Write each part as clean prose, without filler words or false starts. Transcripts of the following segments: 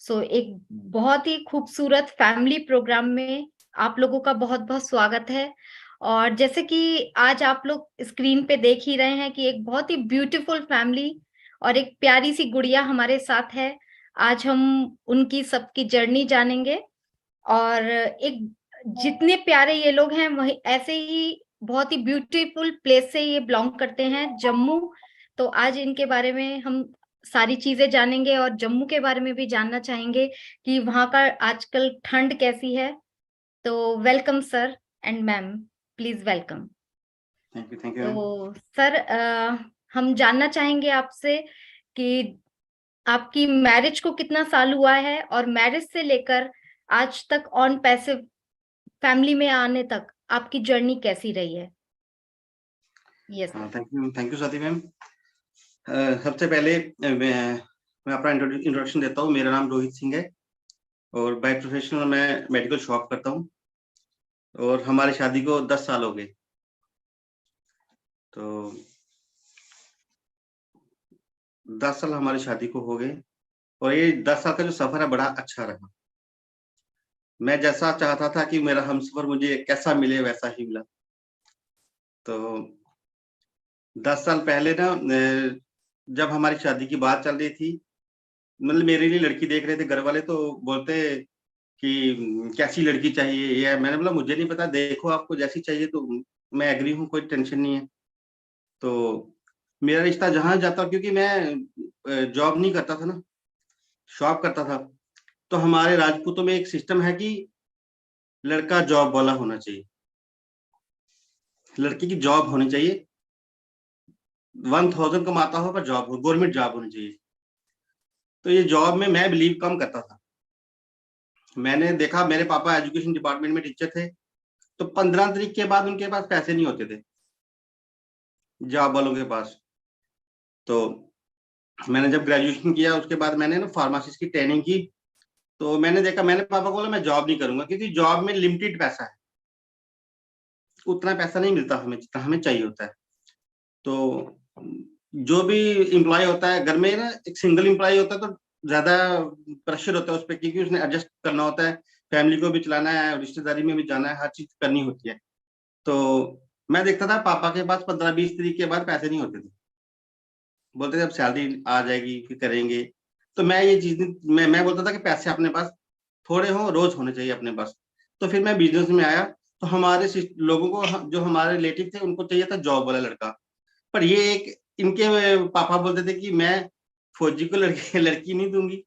एक बहुत ही खूबसूरत फैमिली प्रोग्राम में आप लोगों का बहुत-बहुत स्वागत है। और जैसे कि आज आप लोग स्क्रीन पे देख ही रहे हैं कि एक बहुत ही ब्यूटीफुल फैमिली और एक प्यारी-सी गुड़िया हमारे साथ है। आज हम उनकी सबकी जर्नी जानेंगे और एक जितने प्यारे ये लोग हैं वही ऐसे ही बहुत ही ब्यूटीफुल प्लेस से ये बिलॉन्ग करते हैं, जम्मू। तो आज इनके बारे में हम सारी चीजें जानेंगे और जम्मू के बारे में भी जानना चाहेंगे कि वहाँ का आजकल ठंड कैसी है। तो welcome sir and ma'am, please welcome. Thank you ma'am. तो सर, हम जानना चाहेंगे आपसे कि आपकी मैरिज को कितना साल हुआ है और मैरिज से लेकर आज तक ऑन पैसिव फैमिली में आने तक आपकी जर्नी कैसी रही है? यस हाँ, sir. Thank you Swati ma'am. सबसे पहले मैं अपना इंट्रोडक्शन देता हूँ। मेरा नाम रोहित सिंह है और बाय प्रोफेशनल मैं मेडिकल शॉप करता हूँ और हमारी शादी को 10 साल हो गए। तो 10 साल हमारी शादी को हो गए और ये 10 साल का जो सफर है बड़ा अच्छा रहा। मैं जैसा चाहता था कि मेरा हमसफर मुझे कैसा मिले वैसा ही मिला। तो 10 साल पहले ना जब हमारी शादी की बात चल रही थी, मतलब मेरे लिए लड़की देख रहे थे घर वाले, तो बोलते कि कैसी लड़की चाहिए ये है। मैंने बोला मुझे नहीं पता, देखो आपको जैसी चाहिए तो मैं एग्री हूँ, कोई टेंशन नहीं है। तो मेरा रिश्ता जहाँ जाता, क्योंकि मैं जॉब नहीं करता था ना, शॉप करता था। तो हमारे राजपूतों में एक सिस्टम है कि लड़का जॉब वाला होना चाहिए, लड़की की जॉब होनी चाहिए, 1000 कमाता हो पर जॉब हो, गवर्नमेंट जॉब होनी चाहिए। तो ये जॉब में मैं बिलीव कम करता था। मैंने देखा मेरे पापा एजुकेशन डिपार्टमेंट में टीचर थे, तो 15 तारीख के बाद उनके पास पैसे नहीं होते थे जॉब वालों के पास। तो मैंने जब ग्रेजुएशन किया उसके बाद मैंने ना फार्मासिस्ट की ट्रेनिंग की। तो मैंने देखा, मैंने पापा को बोला मैं जॉब नहीं करूंगा, क्योंकि जॉब में लिमिटेड पैसा है, उतना पैसा नहीं मिलता हमें जितना हमें चाहिए होता है। तो जो भी एम्प्लॉय होता है घर में ना, एक सिंगल एम्प्लॉय होता है तो ज्यादा प्रेशर होता है उस पर, क्योंकि उसने एडजस्ट करना होता है, फैमिली को भी चलाना है, रिश्तेदारी में भी जाना है, हर चीज करनी होती है। तो मैं देखता था पापा के पास 15-20 तारीख के बाद पैसे नहीं होते थे। बोलते थे अब सैलरी आ जाएगी फिर करेंगे। तो मैं ये चीज मैं बोलता था कि पैसे अपने पास थोड़े हों, रोज होने चाहिए अपने पास। तो फिर मैं बिजनेस में आया। तो हमारे लोगों को, जो हमारे रिलेटिव थे, उनको चाहिए था जॉब वाला लड़का। पर ये एक, इनके पापा बोलते थे कि मैं फौजी को लड़की लड़की नहीं दूंगी,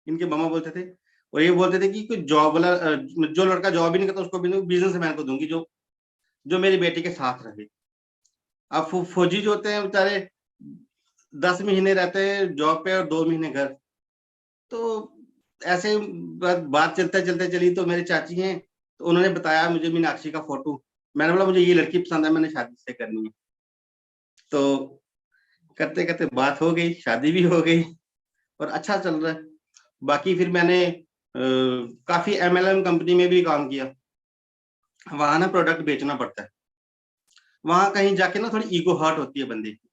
इनके मामा बोलते थे। और ये बोलते थे कि कोई जॉब वाला, जो लड़का जॉब ही नहीं करता उसको भी नहीं, बिजनेसमैन को दूंगी जो जो मेरी बेटी के साथ रहे। अब फौजी जो होते हैं बेचारे 10 महीने रहते हैं जॉब पे और 2 महीने घर। तो ऐसे बात चलते चलते चली, तो मेरी चाची हैं, तो उन्होंने बताया मुझे मीनाक्षी का फोटो। मैंने बोला मुझे ये लड़की पसंद है, मैंने शादी से करनी है। तो करते करते बात हो गई, शादी भी हो गई और अच्छा चल रहा है। बाकी फिर मैंने काफी एमएलएम कंपनी में भी काम किया। वहां ना प्रोडक्ट बेचना पड़ता है, वहां कहीं जाके ना थोड़ी ईगो हर्ट होती है बंदे की।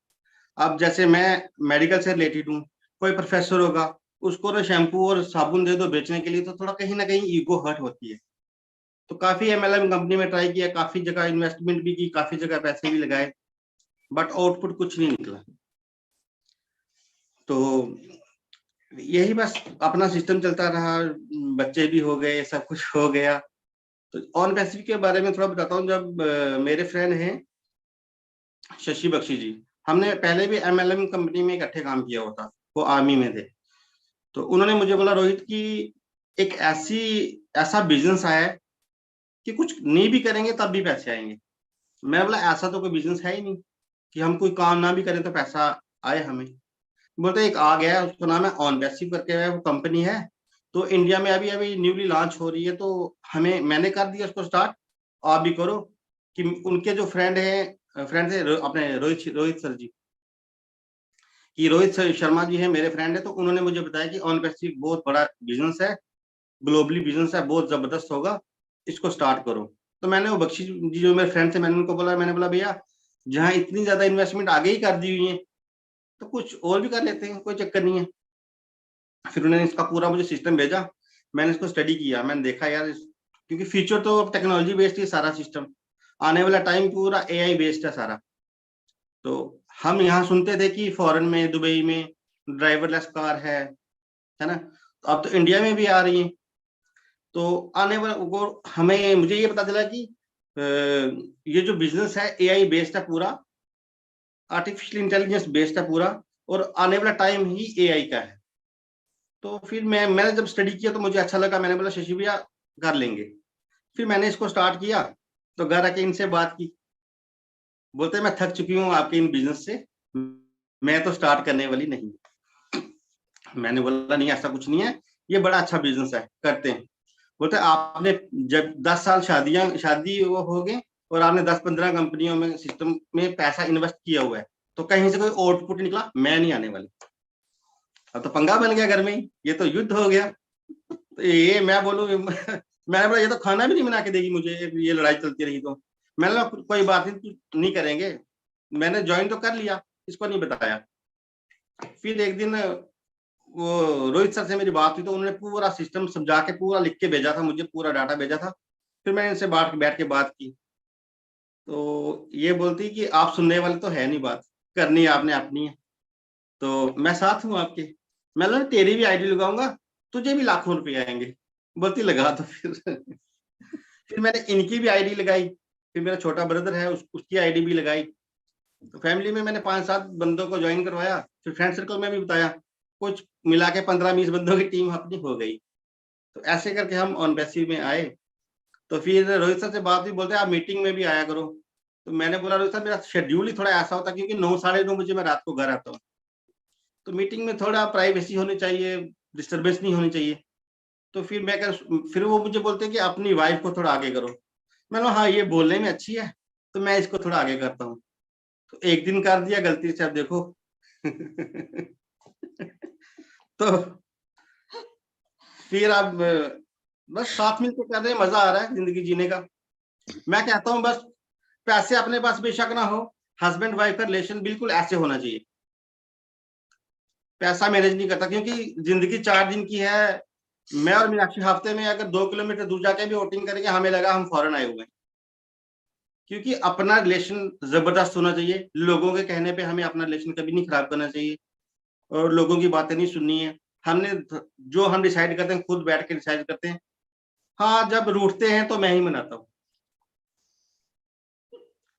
अब जैसे मैं मेडिकल से रिलेटेड हूँ, कोई प्रोफेसर होगा, उसको ना शैम्पू और साबुन दे दो बेचने के लिए, तो थोड़ा कहीं ना कहीं ईगो हर्ट होती है। तो काफी एमएलएम कंपनी में ट्राई किया, काफी जगह इन्वेस्टमेंट भी की, काफी जगह पैसे भी लगाए, बट आउटपुट कुछ नहीं निकला। तो यही बस अपना सिस्टम चलता रहा, बच्चे भी हो गए, सब कुछ हो गया। तो ऑन पैसिव के बारे में थोड़ा बताता हूँ। जब मेरे फ्रेंड हैं शशि बख्शी जी, हमने पहले भी एमएलएम कंपनी में इकट्ठे काम किया होता, वो आर्मी में थे। तो उन्होंने मुझे बोला रोहित की एक ऐसा बिजनेस आया है कि कुछ नहीं भी करेंगे तब भी पैसे आएंगे। मैं बोला ऐसा तो कोई बिजनेस है ही नहीं कि हम कोई काम ना भी करें तो पैसा आए हमें। बोलते एक आ गया है, उसका नाम है ऑन पैसिव करके है, वो कंपनी है। तो इंडिया में अभी अभी न्यूली लॉन्च हो रही है, तो हमें, मैंने कर दिया उसको स्टार्ट, आप भी करो। कि उनके जो फ्रेंड थे अपने रोहित रोहित सर जी, कि रोहित शर्मा जी है मेरे फ्रेंड है, तो उन्होंने मुझे बताया कि ऑन पैसिव बहुत बड़ा बिजनेस है, ग्लोबली बिजनेस है, बहुत जबरदस्त होगा, इसको स्टार्ट करो। तो मैंने वो बख्शी जी जो मेरे फ्रेंड थे, मैंने उनको बोला, मैंने बोला भैया जहाँ इतनी ज्यादा इन्वेस्टमेंट आगे ही कर दी हुई है, तो कुछ और भी कर लेते हैं, कोई चक्कर नहीं है। फिर उन्होंने इसका पूरा मुझे सिस्टम भेजा, मैंने इसको स्टडी किया, मैंने देखा यार क्योंकि फ्यूचर तो टेक्नोलॉजी बेस्ड ही सारा सिस्टम, आने वाला टाइम पूरा एआई बेस्ड है सारा। तो हम यहाँ सुनते थे कि फॉरेन में, दुबई में ड्राइवरलेस कार है ना, तो अब तो इंडिया में भी आ रही है। तो आने वाला वो हमें, मुझे ये पता चला कि ये जो बिजनेस है एआई बेस्ड है पूरा, आर्टिफिशियल इंटेलिजेंस बेस्ड है पूरा, और आने वाला टाइम ही एआई का है। तो फिर मैंने जब स्टडी किया तो मुझे अच्छा लगा, मैंने बोला शशि भैया कर लेंगे। फिर मैंने इसको स्टार्ट किया, तो घर आके इनसे बात की, बोलते मैं थक चुकी हूँ आपके इन बिजनेस से, मैं तो स्टार्ट करने वाली नहीं। मैंने बोला नहीं ऐसा कुछ नहीं है, ये बड़ा अच्छा बिजनेस है, करते हैं। बोलते आपने जब 10 साल शादी वो हो गए और आपने 10-15 कंपनियों में सिस्टम में पैसा इन्वेस्ट किया हुआ है, तो कहीं से कोई आउटपुट निकला, मैं नहीं आने वाली। अब तो पंगा बन गया घर में ही, ये तो युद्ध हो गया। तो ये मैं बोलूँ मैंने बोला ये तो खाना भी नहीं बना के देगी मुझे, ये लड़ाई चलती रही तो। मैंने बोला कोई बात नहीं, नहीं करेंगे। मैंने ज्वाइन तो कर लिया, इसको नहीं बताया। फिर एक दिन वो रोहित सर से मेरी बात हुई, तो उन्होंने पूरा सिस्टम समझा के पूरा लिख के भेजा था मुझे, पूरा डाटा भेजा था। फिर मैंने इनसे बैठ के बात की, तो ये बोलती कि आप सुनने वाले तो है नहीं, बात करनी आपने अपनी है, तो मैं साथ हूँ आपके। मैं बोला तेरी भी आईडी लगाऊंगा, तुझे भी लाखों रुपए आएंगे। बोलती लगा। तो फिर मैंने इनकी भी आईडी लगाई, फिर मेरा छोटा ब्रदर है उसकी आईडी भी लगाई। तो फैमिली में मैंने 5-7 बंदों को ज्वाइन करवाया, फिर फ्रेंड सर्कल में भी बताया, कुछ मिला के 15-20 बंदों की टीम अपनी हो गई। तो ऐसे करके हम ऑन बेसिस में आए। तो फिर रोहित सर से बात हुई, बोलते आप मीटिंग में भी आया करो। तो मैंने बोला रोहित सर मेरा शेड्यूल ही थोड़ा ऐसा होता है, क्योंकि 9-9:30 बजे मैं रात को घर आता हूँ, तो मीटिंग में थोड़ा प्राइवेसी होनी चाहिए, डिस्टर्बेंस नहीं होनी चाहिए। तो फिर वो मुझे बोलते हैं कि अपनी वाइफ को थोड़ा आगे करो। मैंने हाँ ये बोलने में अच्छी है, तो मैं इसको थोड़ा आगे करता हूँ। तो एक दिन कर दिया गलती से, अब देखो तो फिर अब बस साथ मिलकर कर रहे हैं, मजा आ रहा है जिंदगी जीने का। मैं कहता हूँ बस पैसे अपने पास बेशक ना हो, हस्बैंड वाइफ का रिलेशन बिल्कुल ऐसे होना चाहिए। पैसा मैनेज नहीं करता, क्योंकि जिंदगी 4 दिन की है। मैं और मीनाक्षी हफ्ते में अगर 2 किलोमीटर दूर जाके भी वोटिंग करेंगे, हमें लगा हम फॉरेन आए हुए हैं। क्योंकि अपना रिलेशन जबरदस्त होना चाहिए, लोगों के कहने पे हमें अपना रिलेशन कभी नहीं खराब करना चाहिए, और लोगों की बातें नहीं सुननी है। हमने जो हम डिसाइड करते हैं खुद बैठ के डिसाइड करते हैं। हाँ जब रूठते हैं तो मैं ही मनाता हूँ।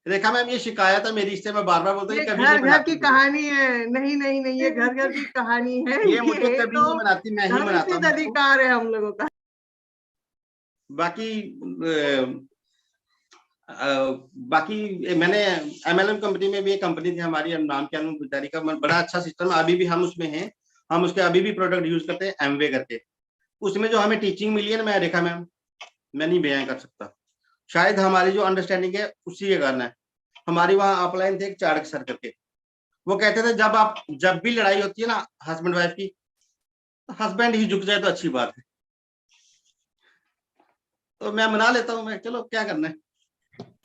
रेखा मैम ये शिकायत है मेरी, इससे मैं बार बार बोलता हूँ ये कभी नहीं घर घर की मनाती मुझे। कहानी है। नहीं नहीं नहीं, ये घर घर की कहानी है। ये मुझे कभी तो नहीं मनाती, मैं ही मनाता धर्मसिद्ध हूँ। अधिकार है हम लोगों का। बाकी बाकी मैंने एमएलएम कंपनी में भी एक कंपनी थी हमारी, हम नाम क्या लूं बेचारी का, बड़ा अच्छा सिस्टम अभी भी हम उसमें हैं। हम उसके अभी भी प्रोडक्ट यूज करते हैं, एमवे करके। उसमें जो हमें टीचिंग मिली है ना, मैं रेखा मैम, मैं नहीं बयां कर सकता। शायद हमारी जो अंडरस्टैंडिंग है उसी के कारण है। हमारी वहाँ अपलाइन थे एक चाणक्य सर करके, वो कहते थे जब भी लड़ाई होती है ना हस्बैंड वाइफ की, हस्बैंड ही झुक जाए तो अच्छी बात है। तो मैं मना लेता हूँ, मैं चलो क्या करना है।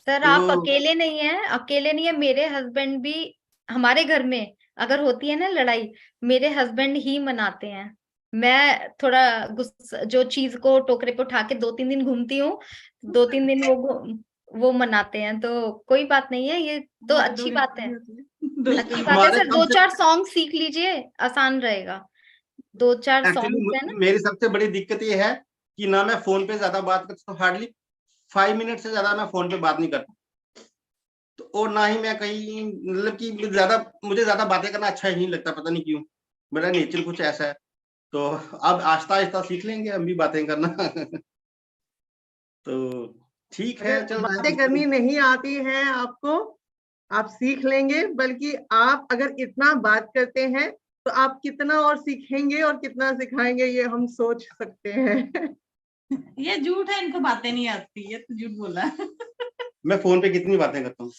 सर तो आप अकेले नहीं हैं, अकेले नहीं है, मेरे हस्बैंड भी हमारे घर में अगर होती है ना लड़ाई, मेरे हस्बैंड ही मनाते हैं। मैं थोड़ा गुस्सा, जो चीज को टोकरे पे उठा के 2-3 दिन घूमती हूँ, 2-3 दिन वो मनाते हैं। तो कोई बात नहीं है, ये तो अच्छी बात है। अच्छी बात है हमारे सर, कम से 2-4 सॉन्ग सीख लीजिए, आसान रहेगा। 2-4 सॉन्ग है ना। एक्चुअली मेरी सबसे बड़ी दिक्कत ये है कि ना मैं फोन पे ज्यादा बात करता हूँ, हार्डली 5 मिनट से ज्यादा मैं फोन पे बात नहीं करता। तो और ना ही मैं कहीं, मतलब कि मुझे ज्यादा बातें करना अच्छा ही नहीं लगता, पता नहीं क्यों, मेरा नेचर कुछ ऐसा है। तो अब आहिस्ता आहिस्ता सीख लेंगे हम भी बातें करना तो ठीक है, अगर चल रहा बातें है। करनी नहीं आती है आपको, आप सीख लेंगे। बल्कि आप अगर इतना बात करते हैं तो आप कितना और सीखेंगे और कितना सिखाएंगे, ये हम सोच सकते हैं। ये झूठ है, इनको बातें नहीं आती, ये तो झूठ बोला। मैं फोन पे कितनी बातें करता हूँ,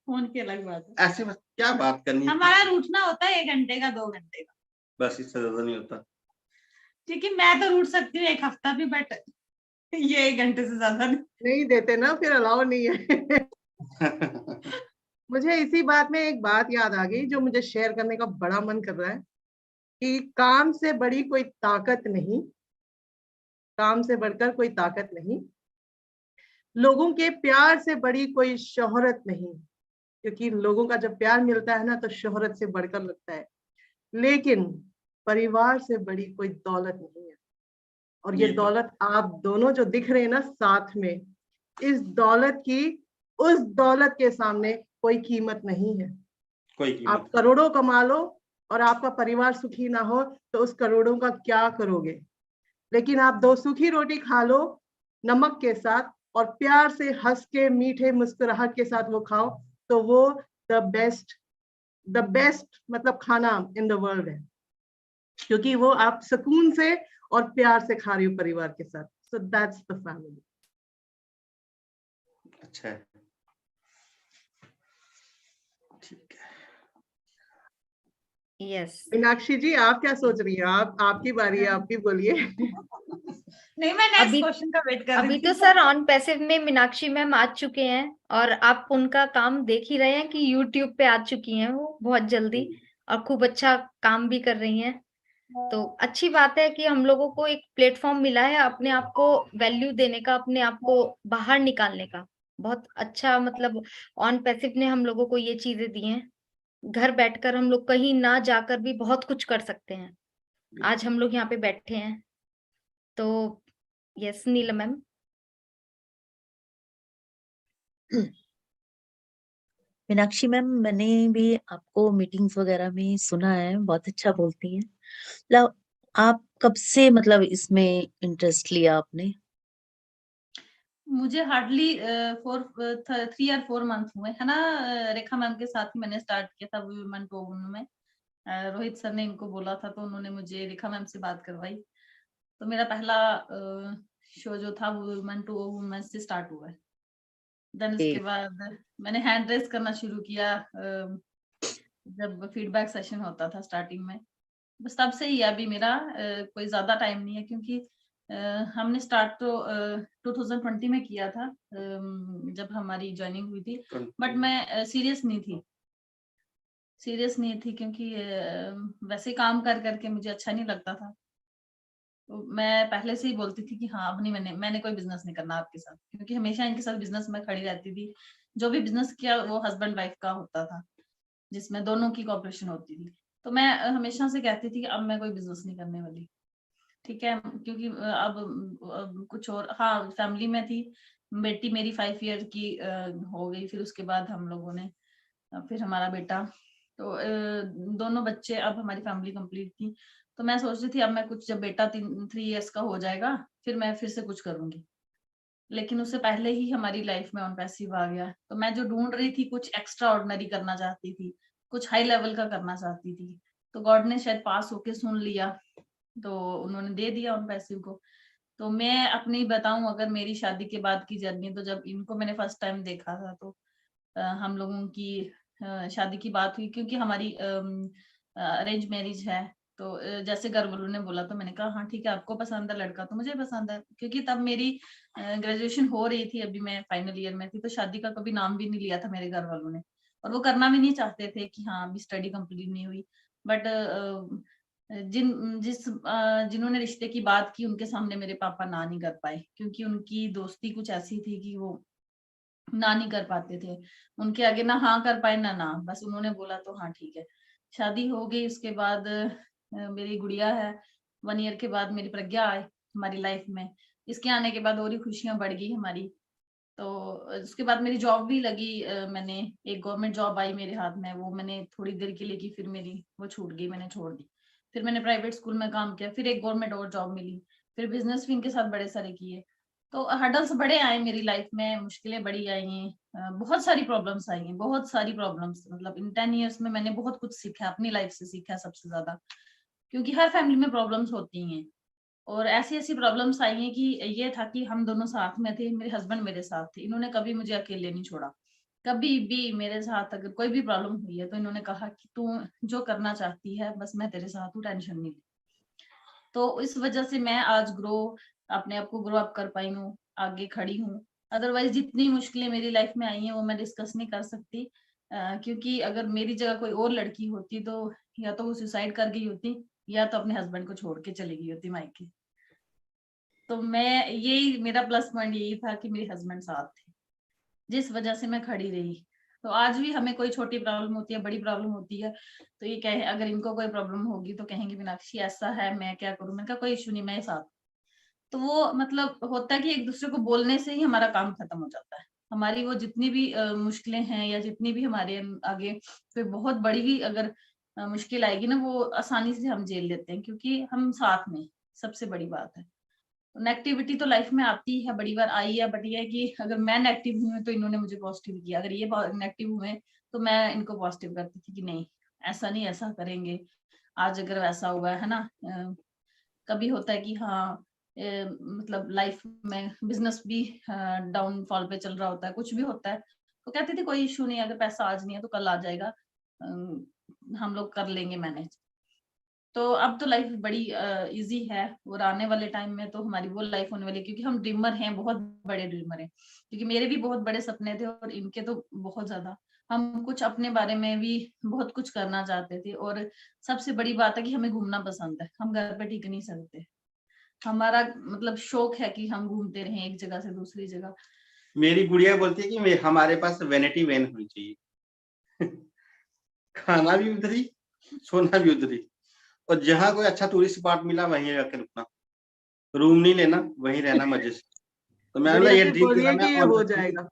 फोन की अलग बात है। ऐसे बस क्या बात करनी है, हमारा रूठना होता है 1 घंटे का, 2 घंटे का, बस इससे ज्यादा नहीं होता। क्योंकि मैं तो रूठ सकती हूँ 1 हफ्ता भी, बट ये 1 घंटे से ज्यादा नहीं। नहीं देते ना, फिर अलाउ नहीं है। मुझे इसी बात में एक बात याद आ गई जो मुझे शेयर करने का बड़ा मन कर रहा है। कि काम से बड़ी कोई ताकत नहीं, काम से बढ़कर कोई ताकत नहीं, लोगों के प्यार से बड़ी कोई शोहरत नहीं, क्योंकि लोगों का जब प्यार मिलता है ना तो शोहरत से बढ़कर लगता है, लेकिन परिवार से बड़ी कोई दौलत नहीं है। और ये दौलत आप दोनों जो दिख रहे हैं ना साथ में, इस दौलत की उस दौलत के सामने कोई कीमत नहीं है। आप करोड़ों कमा लो और आपका परिवार सुखी ना हो तो उस करोड़ों का क्या करोगे, लेकिन आप 2 सूखी रोटी खा लो नमक के साथ और प्यार से हंस के मीठे मुस्कुराहट के साथ वो खाओ, तो वो द बेस्ट मतलब खाना इन द वर्ल्ड है, क्योंकि वो आप सुकून से और प्यार से खा रही हो परिवार के साथ। So that's the family. अच्छा है, ठीक है। यस मीनाक्षी जी आप क्या सोच रही हैं? आपकी बारी है, आप भी बोलिए। नहीं, मैं नेक्स्ट क्वेश्चन का वेट कर रही अभी थी। तो सर ऑन पैसिव में मीनाक्षी मैम आ चुके हैं और आप उनका काम देख ही रहे हैं कि यूट्यूब पे आ चुकी हैं वो बहुत जल्दी और खूब अच्छा काम भी कर रही हैं। तो अच्छी बात है कि हम लोगों को एक प्लेटफॉर्म मिला है अपने आप को वैल्यू देने का, अपने आप को बाहर निकालने का। बहुत अच्छा मतलब ऑन पैसिव ने हम लोगों को ये चीजें दी हैं। घर बैठकर हम लोग कहीं ना जाकर भी बहुत कुछ कर सकते हैं। आज हम लोग यहाँ पे बैठे हैं। तो yes Neelam ma'am. Meenakshi ma'am, मैंने भी आपको मीटिंग्स वगैरह में सुना है, बहुत अच्छा बोलती हैं। मतलब आप कब से मतलब इसमें इंटरेस्ट लिया आपने? मुझे हार्डली 3 या 4 मंथ हुए है ना। रेखा मैम के साथ ही मैंने स्टार्ट किया था वुमेन टू वुमेन में। रोहित सर ने इनको बोला था तो उन्होंने मुझे रेखा मैम से बात करवाई। तो मेरा पहला शो जो था वो वुमेन टू वुमेन से स्टार्ट हुआ है। देन उसके बाद मैंने हैंड रेस करना शुरू किया जब फीडबैक सेशन होता था स्टार्टिंग में। बस तब से ही अभी मेरा कोई ज्यादा टाइम नहीं है, क्योंकि हमने स्टार्ट तो 2020 में किया था जब हमारी ज्वाइनिंग हुई थी। बट मैं सीरियस नहीं थी क्योंकि वैसे काम कर करके मुझे अच्छा नहीं लगता था। तो मैं पहले से ही बोलती थी कि हाँ अब नहीं, मैंने कोई बिजनेस नहीं करना आपके साथ, क्योंकि हमेशा इनके साथ बिजनेस में खड़ी रहती थी। जो भी बिजनेस किया वो हस्बैंड वाइफ का होता था, जिसमें दोनों की कॉपरेशन होती थी। तो मैं हमेशा से कहती थी कि अब मैं कोई बिजनेस नहीं करने वाली, ठीक है, क्योंकि अब कुछ और, हाँ फैमिली में थी। बेटी मेरी 5 ईयर की हो गई, फिर उसके बाद हम लोगों ने फिर हमारा बेटा, तो दोनों बच्चे, अब हमारी फैमिली कंप्लीट थी। तो मैं सोच रही थी अब मैं कुछ, जब बेटा 3 ईयर्स का हो जाएगा फिर मैं फिर से कुछ करूंगी। लेकिन उससे पहले ही हमारी लाइफ में ऑन पैसिव आ गया। तो मैं जो ढूंढ रही थी, कुछ एक्स्ट्रा ऑर्डिनरी करना चाहती थी, कुछ हाई लेवल का करना चाहती थी, तो गॉड ने शायद पास होके सुन लिया, तो उन्होंने दे दिया ऑन पैसिव को। तो मैं अपनी बताऊं, अगर मेरी शादी के बाद की जर्नी, तो जब इनको मैंने फर्स्ट टाइम देखा था तो हम लोगों की शादी की बात हुई, क्योंकि हमारी अरेंज मैरिज है। तो जैसे घर वालों ने बोला तो मैंने कहा हाँ ठीक है, आपको पसंद है लड़का तो मुझे पसंद है, क्योंकि तब मेरी ग्रेजुएशन हो रही थी, अभी मैं फाइनल ईयर में थी। तो शादी का कभी नाम भी नहीं लिया था मेरे घर वालों ने, और वो करना भी नहीं चाहते थे कि हाँ अभी स्टडी कंप्लीट नहीं हुई। बट जिन्होंने रिश्ते की बात की उनके सामने मेरे पापा ना नहीं कर पाए, क्योंकि उनकी दोस्ती कुछ ऐसी थी कि वो ना नहीं कर पाते थे। उनके आगे ना हाँ कर पाए ना ना, बस उन्होंने बोला तो हाँ ठीक है। शादी हो गई, उसके बाद मेरी गुड़िया है। 1 ईयर के बाद मेरी प्रज्ञा आई हमारी लाइफ में। इसके आने के बाद और ही खुशियां बढ़ गई हमारी। तो उसके बाद मेरी जॉब भी लगी, मैंने एक गवर्नमेंट जॉब आई मेरे हाथ में, वो मैंने थोड़ी देर के लिए की, फिर मेरी वो छूट गई, मैंने छोड़ दी। फिर मैंने प्राइवेट स्कूल में काम किया, फिर एक गवर्नमेंट और जॉब मिली, फिर बिजनेस भी इनके साथ बड़े सारे किए। तो हर्डल्स बड़े आए मेरी लाइफ में, मुश्किलें बड़ी आई हैं, बहुत सारी प्रॉब्लम्स आई हैं, बहुत सारी प्रॉब्लम्स। मतलब इन 10 इयर्स में मैंने बहुत कुछ सीखा, अपनी लाइफ से सीखा सबसे ज्यादा, क्योंकि हर फैमिली में प्रॉब्लम्स होती हैं। और ऐसी ऐसी प्रॉब्लम्स आई हैं कि ये था कि हम दोनों साथ में थे, मेरे हस्बैंड मेरे साथ थे, इन्होंने कभी मुझे अकेले नहीं छोड़ा। कभी भी मेरे साथ अगर कोई भी प्रॉब्लम हुई है तो इन्होंने कहा कि तू जो करना चाहती है बस मैं तेरे साथ हूँ, टेंशन नहीं ली। तो इस वजह से मैं आज अपने आप को ग्रो अप कर पाई हूँ, आगे खड़ी हूँ। अदरवाइज जितनी मुश्किलें मेरी लाइफ में आई हैं वो मैं डिस्कस नहीं कर सकती, क्योंकि अगर मेरी जगह कोई और लड़की होती तो या तो वो सुसाइड कर गई होती या तो अपने हस्बैंड को छोड़ के चली गई होती मायके। तो मैं यही मेरा प्लस पॉइंट यही था कि मेरे हस्बैंड साथ थे, जिस वजह से मैं खड़ी रही। तो आज भी हमें कोई छोटी प्रॉब्लम होती है, बड़ी प्रॉब्लम होती है, तो ये कहे अगर इनको कोई प्रॉब्लम होगी तो कहेंगे मीनाक्षी ऐसा है, मैं क्या करूं। मैंने कहा कोई इशू नहीं, मैं साथ। तो वो मतलब होता है कि एक दूसरे को बोलने से ही हमारा काम खत्म हो जाता है। हमारी वो जितनी भी मुश्किलें हैं या जितनी भी हमारे आगे कोई बहुत बड़ी भी अगर मुश्किल आएगी ना, वो आसानी से हम झेल लेते हैं क्योंकि हम साथ में। सबसे बड़ी बात है नेगेटिविटी तो लाइफ में आती है, बड़ी बार आई है, बट ये है कि अगर मैं नेगेटिव हूँ तो इन्होंने मुझे पॉजिटिव किया, अगर ये नेगेटिव हुए तो मैं इनको पॉजिटिव करती थी कि नहीं ऐसा नहीं, ऐसा करेंगे, आज अगर वैसा हुआ है ना। कभी होता है कि हाँ मतलब लाइफ में बिजनेस भी डाउनफॉल पे चल रहा होता है, कुछ भी होता है, तो कहती थी कोई इशू नहीं, अगर पैसा आज नहीं है तो कल आ जाएगा, हम लोग कर लेंगे मैनेज। तो अब तो लाइफ बड़ी इजी है, और आने वाले टाइम में तो हमारी वो लाइफ होने वाली है, क्योंकि हम ड्रीमर हैं, बहुत बड़े ड्रीमर हैं। क्योंकि मेरे भी बहुत बड़े सपने थे और इनके तो बहुत ज्यादा। हम कुछ अपने बारे में भी बहुत कुछ करना चाहते थे, और सबसे बड़ी बात है कि हमें घूमना पसंद है, हम घर पे टिक नहीं सकते। हमारा मतलब शौक है कि हम घूमते रहें एक जगह से दूसरी जगह। मेरी गुड़िया बोलती है कि हमारे पास वैनिटी वैन होनी चाहिए। खाना भी उधर ही, सोना भी उधर ही, और जहाँ कोई अच्छा टूरिस्ट स्पॉट मिला वहीं जाकर रुकना, रूम नहीं लेना, वहीं रहना मजे से। तो मैंने बोला गुड़िया ये से ड्रीम तेरा बोलिए मैं कि ये ऑन हो करती हूँ। जाएगा।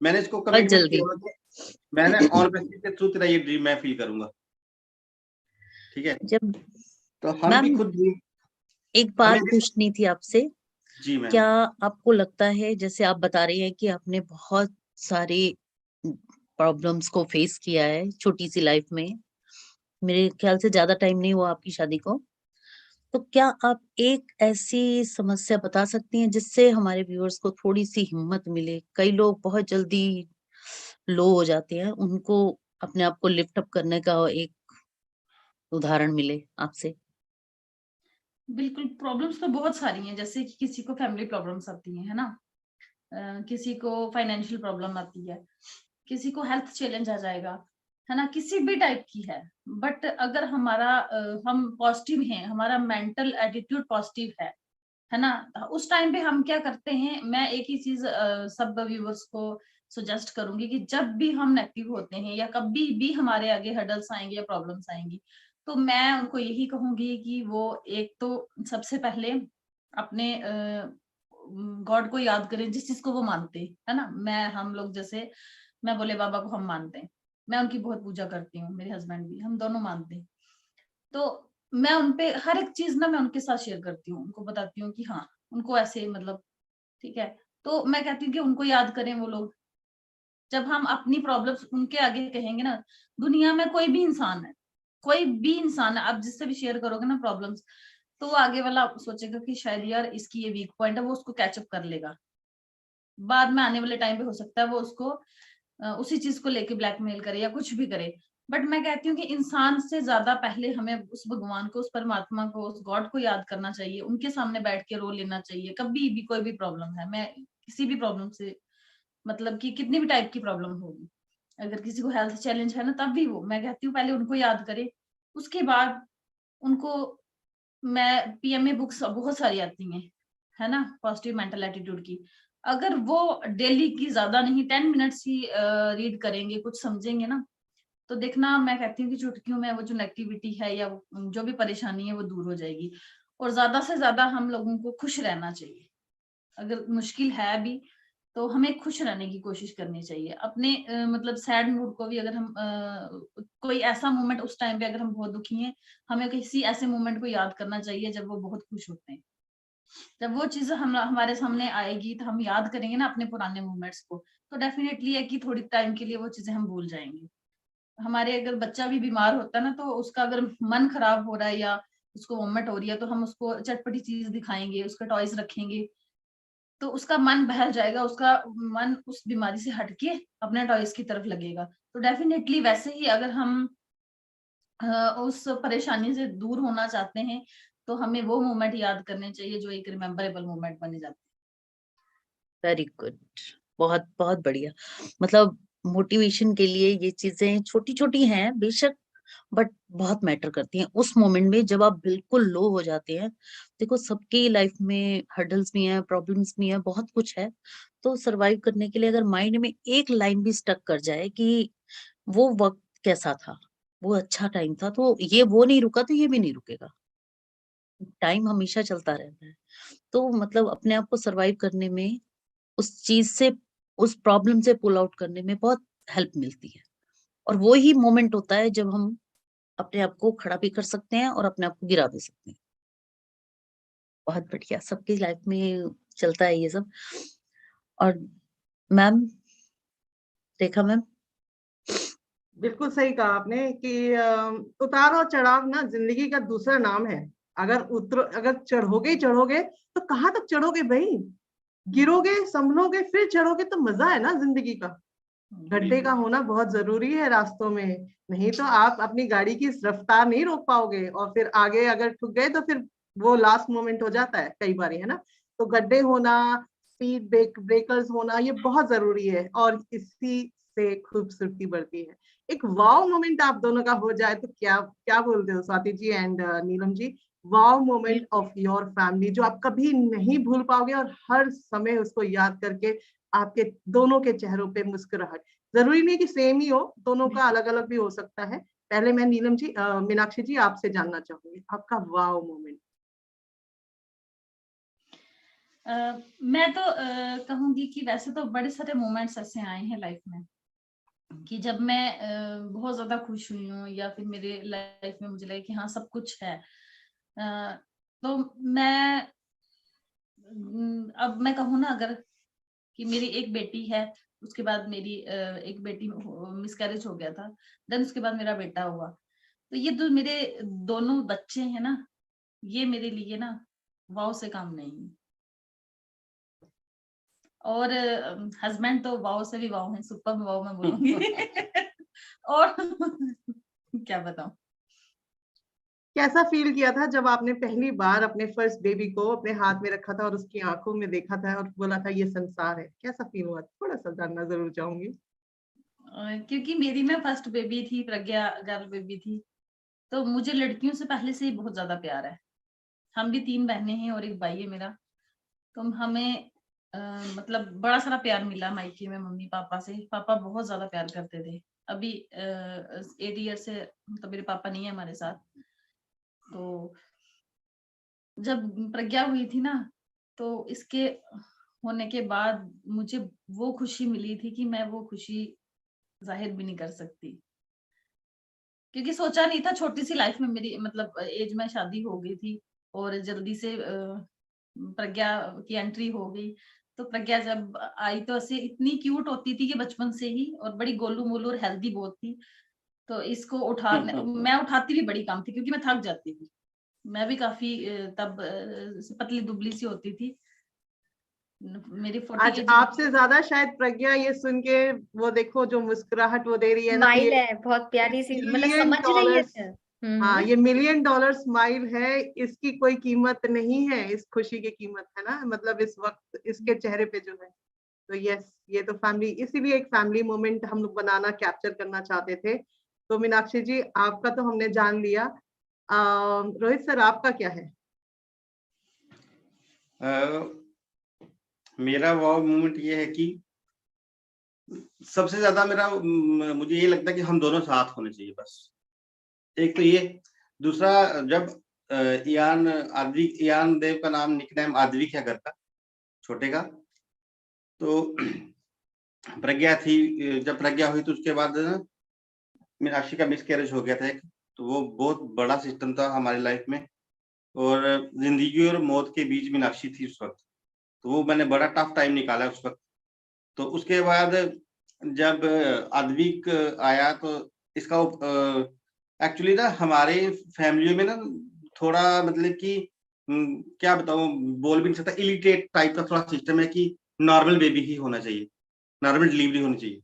मैंने इसको बहुत कमिटमेंट जल्दी। किया कि मैंने ऑन करती के थ्रू तेरा ये ड्रीम मैं फील करूंगा, ठीक है। जब तो हम भी मैम खुद ड्रीम, एक बात हमें भी, पूछनी थी आपसे, जी मैम। क्या आपको लगता है जैसे आप बता रही हैं कि आपने बहुत सारे प्रॉब्लम्स को फेस किया है छोटी सी लाइफ में, मेरे ख्याल से ज्यादा टाइम नहीं हुआ आपकी शादी को, तो क्या आप एक ऐसी समस्या बता सकती हैं जिससे हमारे व्यूअर्स को थोड़ी सी हिम्मत मिले? कई लोग बहुत जल्दी लो हो जाते हैं, उनको अपने आप को लिफ्ट अप करने का एक उदाहरण मिले आपसे। बिल्कुल, प्रॉब्लम्स तो बहुत सारी हैं, जैसे कि किसी को फैमिली प्रॉब्लम्स आती है ना, किसी को फाइनेंशियल प्रॉब्लम आती है, किसी को हेल्थ चैलेंज आ जाएगा, है ना, किसी भी टाइप की है। बट अगर हमारा हम पॉजिटिव हैं, हमारा मेंटल एटीट्यूड पॉजिटिव है ना, उस टाइम पे हम क्या करते हैं, मैं एक ही चीज सब व्यूवर्स को सजेस्ट करूंगी कि जब भी हम नेगेटिव होते हैं या कभी भी हमारे आगे हर्डल्स आएंगे या प्रॉब्लम्स आएंगी, तो मैं उनको यही कहूंगी कि वो एक तो सबसे पहले अपने गॉड को याद करें, जिस चीज को वो मानते हैं, है ना। हम लोग जैसे मैं भोले बाबा को हम मानते हैं, मैं उनकी बहुत पूजा करती हूँ, मेरे हस्बैंड भी, हम दोनों मानते हैं। तो मैं उनपे हर एक चीज ना मैं उनके साथ शेयर करती हूँ, उनको बताती हूँ कि हाँ उनको ऐसे मतलब ठीक है। तो मैं कहती हूँ कि उनको याद करें वो लोग। जब हम अपनी प्रॉब्लम्स उनके आगे कहेंगे ना, दुनिया में कोई भी इंसान है, कोई भी इंसान है, आप जिससे भी शेयर करोगे ना प्रॉब्लम्स, तो वो आगे वाला सोचेगा कि शायद यार इसकी ये वीक पॉइंट है, वो उसको कैचअप कर लेगा। बाद में आने वाले टाइम पे हो सकता है वो उसको उसी चीज को लेके ब्लैकमेल करे या कुछ भी करे। बट मैं कहती हूँ कि इंसान से ज्यादा पहले हमें उस भगवान को, उस परमात्मा को, उस गॉड को याद करना चाहिए, उनके सामने बैठ के रो लेना चाहिए। कभी भी कोई भी प्रॉब्लम है, मैं किसी भी प्रॉब्लम से मतलब कि कितनी भी टाइप की प्रॉब्लम होगी, अगर किसी को हेल्थ चैलेंज है ना, तब भी वो मैं कहती हूँ पहले उनको याद करे, उसके बाद उनको मैं पीएमए बुक्स बहुत सारी आती हैं, है ना, पॉजिटिव मेंटल एटीट्यूड की। अगर वो डेली की ज्यादा नहीं 10 मिनट्स ही रीड करेंगे, कुछ समझेंगे ना, तो देखना मैं कहती हूँ कि चुटकियों में वो जो नेगेटिविटी है या जो भी परेशानी है वो दूर हो जाएगी। और ज्यादा से ज्यादा हम लोगों को खुश रहना चाहिए। अगर मुश्किल है भी तो हमें खुश रहने की कोशिश करनी चाहिए। अपने मतलब सैड मूड को भी अगर हम कोई ऐसा मोमेंट उस टाइम पे अगर हम बहुत दुखी हैं, हमें किसी ऐसे मोमेंट को याद करना चाहिए जब वो बहुत खुश होते हैं। जब वो चीज़ हम हमारे सामने आएगी तो हम याद करेंगे ना अपने पुराने मोमेंट्स को, तो डेफिनेटली है कि थोड़ी टाइम के लिए वो चीजें हम भूल जाएंगे। हमारे अगर बच्चा भी बीमार होता है ना, तो उसका अगर मन खराब हो रहा है या उसको वोमिट हो रही है, तो हम उसको चटपटी चीज दिखाएंगे, उसका टॉयज रखेंगे, तो उसका मन बहल जाएगा, उसका मन उस बीमारी से हटके अपने टॉयज की तरफ लगेगा। तो डेफिनेटली वैसे ही अगर हम उस परेशानी से दूर होना चाहते हैं, तो हमें वो मोमेंट याद करने चाहिए जो एक रिमेम्बरेबल मोमेंट बने जाते हैं। वेरी गुड, बहुत बहुत बढ़िया। मतलब मोटिवेशन के लिए ये चीजें छोटी छोटी हैं बेशक, बट बहुत मैटर करती हैं उस मोमेंट में जब आप बिल्कुल लो हो जाते हैं। देखो सबकी लाइफ में हर्डल्स भी हैं, प्रॉब्लम्स भी हैं, बहुत कुछ है। तो सरवाइव करने के लिए अगर माइंड में एक लाइन भी स्टक कर जाए कि वो वक्त कैसा था, वो अच्छा टाइम था, तो ये वो नहीं रुका तो ये भी नहीं रुकेगा। टाइम हमेशा चलता रहता है। तो मतलब अपने आप को सरवाइव करने में, उस चीज से, उस प्रॉब्लम से पुल आउट करने में बहुत हेल्प मिलती है। और वो ही मोमेंट होता है जब हम अपने आप को खड़ा भी कर सकते हैं और अपने आप को गिरा भी सकते हैं। बहुत बढ़िया, सबकी लाइफ में चलता है ये सब। और मैम, रेखा मैम। बिल्कुल सही कहा आपने कि उतार और चढ़ाव ना जिंदगी का दूसरा नाम है। अगर चढ़ोगे ही चढ़ोगे तो कहाँ तक चढ़ोगे भाई? गिरोगे, संभलोगे, फिर चढ़ोगे तो मजा है ना जिंदगी का। गड्ढे का होना बहुत जरूरी है रास्तों में, नहीं तो आप अपनी गाड़ी की रफ्तार नहीं रोक पाओगे और फिर आगे अगर ठुक गए तो फिर वो लास्ट मोमेंट हो जाता है कई बार, है ना। तो गड्ढे होना, स्पीड ब्रेकर्स होना, ये बहुत जरूरी है और इसी से खूबसूरती बढ़ती है। एक वाव मोमेंट आप दोनों का हो जाए तो क्या क्या बोलते हो Swati ji and Neelam ji? Wow moment of your family जो आप कभी नहीं भूल पाओगे और हर समय उसको याद करके आपके दोनों के चेहरों पे मुस्कुराहट, जरूरी नहीं कि सेम ही हो, दोनों का अलग अलग भी हो सकता है। पहले मैं नीलम जी, मीनाक्षी जी आपसे जानना चाहूंगी आपका वाव मोमेंट। मैं तो कहूंगी कि वैसे तो बड़े सारे मोमेंट्स ऐसे आए हैं लाइफ में कि जब मैं बहुत ज्यादा खुश हुई हूँ या फिर मेरे लाइफ में मुझे लगे कि हाँ सब कुछ है। तो मैं अब मैं कहूँ ना, अगर कि मेरी एक बेटी है, उसके बाद मेरी एक बेटी मिसकैरेज हो गया था, देन उसके बाद मेरा बेटा हुआ। तो ये जो मेरे दोनों बच्चे हैं ना, ये मेरे लिए ना वाव से काम नहीं है। और हस्बैंड तो वाव से भी वाव है, सुपर वाव मैं बोलूंगी। और क्या बताऊं। कैसा फील किया था जब आपने पहली बार अपने फर्स्ट बेबी को अपने हाथ में रखा था और उसकी आंखों में देखा था और बोला था ये संसार है? कैसा फील हुआ? थोड़ा सा जानना जरूर चाहूंगी। क्योंकि मेरी ना फर्स्ट बेबी थी, प्रज्ञा गर्ल बेबी थी, तो मुझे लड़कियों से पहले से ही बहुत ज्यादा प्यार है। हम भी 3 बहनें हैं और एक भाई है मेरा। तो हमें मतलब बड़ा सारा प्यार मिला मायके में मम्मी पापा से। पापा बहुत ज्यादा प्यार करते थे। अभी 8 ईयर से मतलब मेरे पापा नहीं है हमारे साथ। तो जब प्रज्ञा हुई थी ना, तो इसके होने के बाद मुझे वो खुशी मिली थी कि मैं वो खुशी जाहिर भी नहीं कर सकती, क्योंकि सोचा नहीं था। छोटी सी लाइफ में मेरी मतलब एज में शादी हो गई थी और जल्दी से प्रज्ञा की एंट्री हो गई। तो प्रज्ञा जब आई तो ऐसे इतनी क्यूट होती थी कि बचपन से ही, और बड़ी गोलू मोलू और हेल्दी बहुत थी। तो इसको उठाने मैं उठाती भी बड़ी कम थी क्योंकि मैं थक जाती थी। मैं भी काफी तब पतली दुबली सी होती थी। मेरी 40 आज केजी। आपसे ज्यादा शायद प्रज्ञा ये सुन के, वो देखो जो मुस्कुराहट वो दे रही है ना, स्माइल ये है बहुत प्यारी सी, मतलब मिलियन समझ रही है डॉलर्स। सर। हाँ, ये मिलियन डॉलर स्माइल है, इसकी कोई कीमत नहीं है, इस खुशी की कीमत है ना, मतलब इस वक्त इसके चेहरे पे जो है। तो यस, ये तो फैमिली, इसीलिए एक फैमिली मोमेंट हम लोग बनाना, कैप्चर करना चाहते थे। तो मीनाक्षी जी आपका तो हमने जान लिया। रोहित सर आपका क्या है? मेरा वाव मोमेंट ये है कि सबसे ज्यादा मुझे ये लगता है कि हम दोनों साथ होने चाहिए बस। एक तो ये, दूसरा जब इयान देव का नाम निकनेम आद्विक है घर का, छोटे का। तो प्रज्ञा थी, जब प्रज्ञा हुई तो उसके बाद मीनाक्षी का मिसकैरेज हो गया था एक। तो वो बहुत बड़ा सिस्टम था हमारी लाइफ में, और जिंदगी और मौत के बीच मीनाक्षी थी उस वक्त। तो वो मैंने बड़ा टफ टाइम निकाला उस वक्त। तो उसके बाद जब आद्विक आया तो इसका एक्चुअली ना हमारे फैमिली में ना थोड़ा मतलब कि क्या बताऊं, बोल भी नहीं सकता, इलिटेट टाइप का थोड़ा सिस्टम है कि नॉर्मल बेबी ही होना चाहिए, नॉर्मल डिलीवरी होनी चाहिए।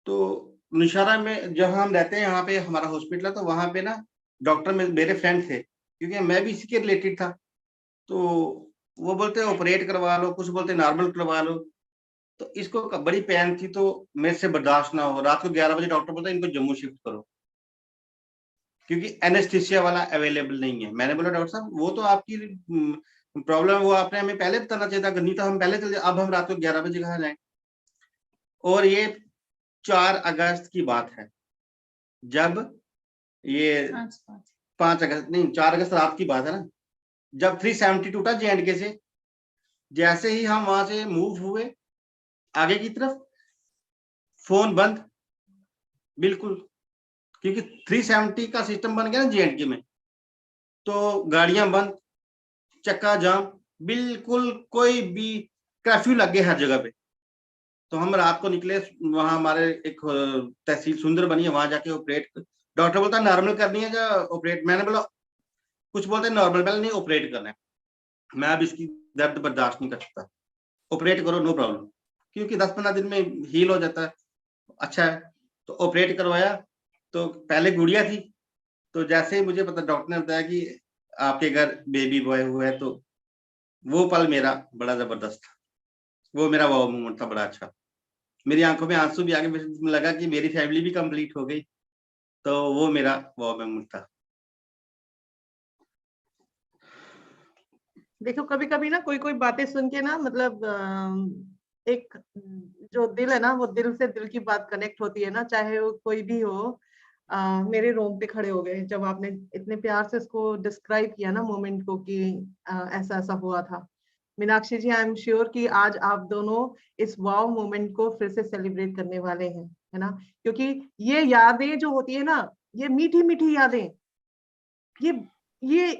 तो निशारा में जहाँ हम रहते हैं, यहाँ पे हमारा हॉस्पिटल है, तो वहाँ पे ना डॉक्टर में मेरे फ्रेंड थे, क्योंकि मैं भी इसी के रिलेटेड था। तो वो बोलते ऑपरेट करवा लो, कुछ बोलते नॉर्मल करवा लो। तो इसको बड़ी पेन थी, तो मेरे से बर्दाश्त ना हो, रात को 11 बजे डॉक्टर बोलता है इनको जम्मू शिफ्ट करो। क्योंकि एनेस्थीसिया वाला अवेलेबल नहीं है। मैंने बोला डॉक्टर साहब वो तो आपकी प्रॉब्लम है, वो आपने हमें पहले बताना चाहिए था, अगर नहीं तो हम पहले चले, अब हम रात को 11 बजे कहाँ जाएं। और ये 4 अगस्त की बात है, जब ये 5 अगस्त नहीं 4 अगस्त रात की बात है ना, जब 370 टूटा J&K से। जैसे ही हम वहां से मूव हुए आगे की तरफ, फोन बंद बिल्कुल, क्योंकि 370 का सिस्टम बन गया ना J&K में, तो गाड़ियां बंद, चक्का जाम, बिल्कुल कोई भी कर्फ्यू लग गया हर जगह पे। तो हम रात को निकले, वहां हमारे एक तहसील सुंदर बनी है, वहां जाके ऑपरेट, डॉक्टर बोलता नॉर्मल करनी है या ऑपरेट। मैंने बोला कुछ बोलते नॉर्मल, पहले नहीं ऑपरेट करना है, मैं अब इसकी दर्द बर्दाश्त नहीं कर सकता, ऑपरेट करो नो प्रॉब्लम, क्योंकि 10-15 दिन में हील हो जाता है, अच्छा है। तो ऑपरेट करवाया, तो पहले गुड़िया थी, तो जैसे ही मुझे पता, डॉक्टर ने बताया कि आपके घर बेबी बॉय हुआ है, तो वो पल मेरा बड़ा जबरदस्त था, वो मेरा वो मोमेंट था बड़ा अच्छा। मेरी आंखों में आंसू भी आ गए, मुझे लगा कि मेरी फैमिली भी कंप्लीट हो गई, तो वो मेरा वो मोमेंट था। देखो कभी कभी ना कोई कोई बातें सुन के ना, मतलब एक जो दिल है ना, वो दिल से दिल की बात कनेक्ट होती है ना, चाहे वो कोई भी हो। मेरे रोंगटे खड़े हो गए जब आपने इतने प्यार से इसको डिस्क्राइब किया ना मोमेंट को, कि ऐसा ऐसा हुआ था। मीनाक्षी जी, आई एम श्योर कि आज आप दोनों इस वाव मोमेंट को फिर से सेलिब्रेट करने वाले हैं, है ना? क्योंकि ये यादें जो होती है ना, ये मीठी मीठी यादें, ये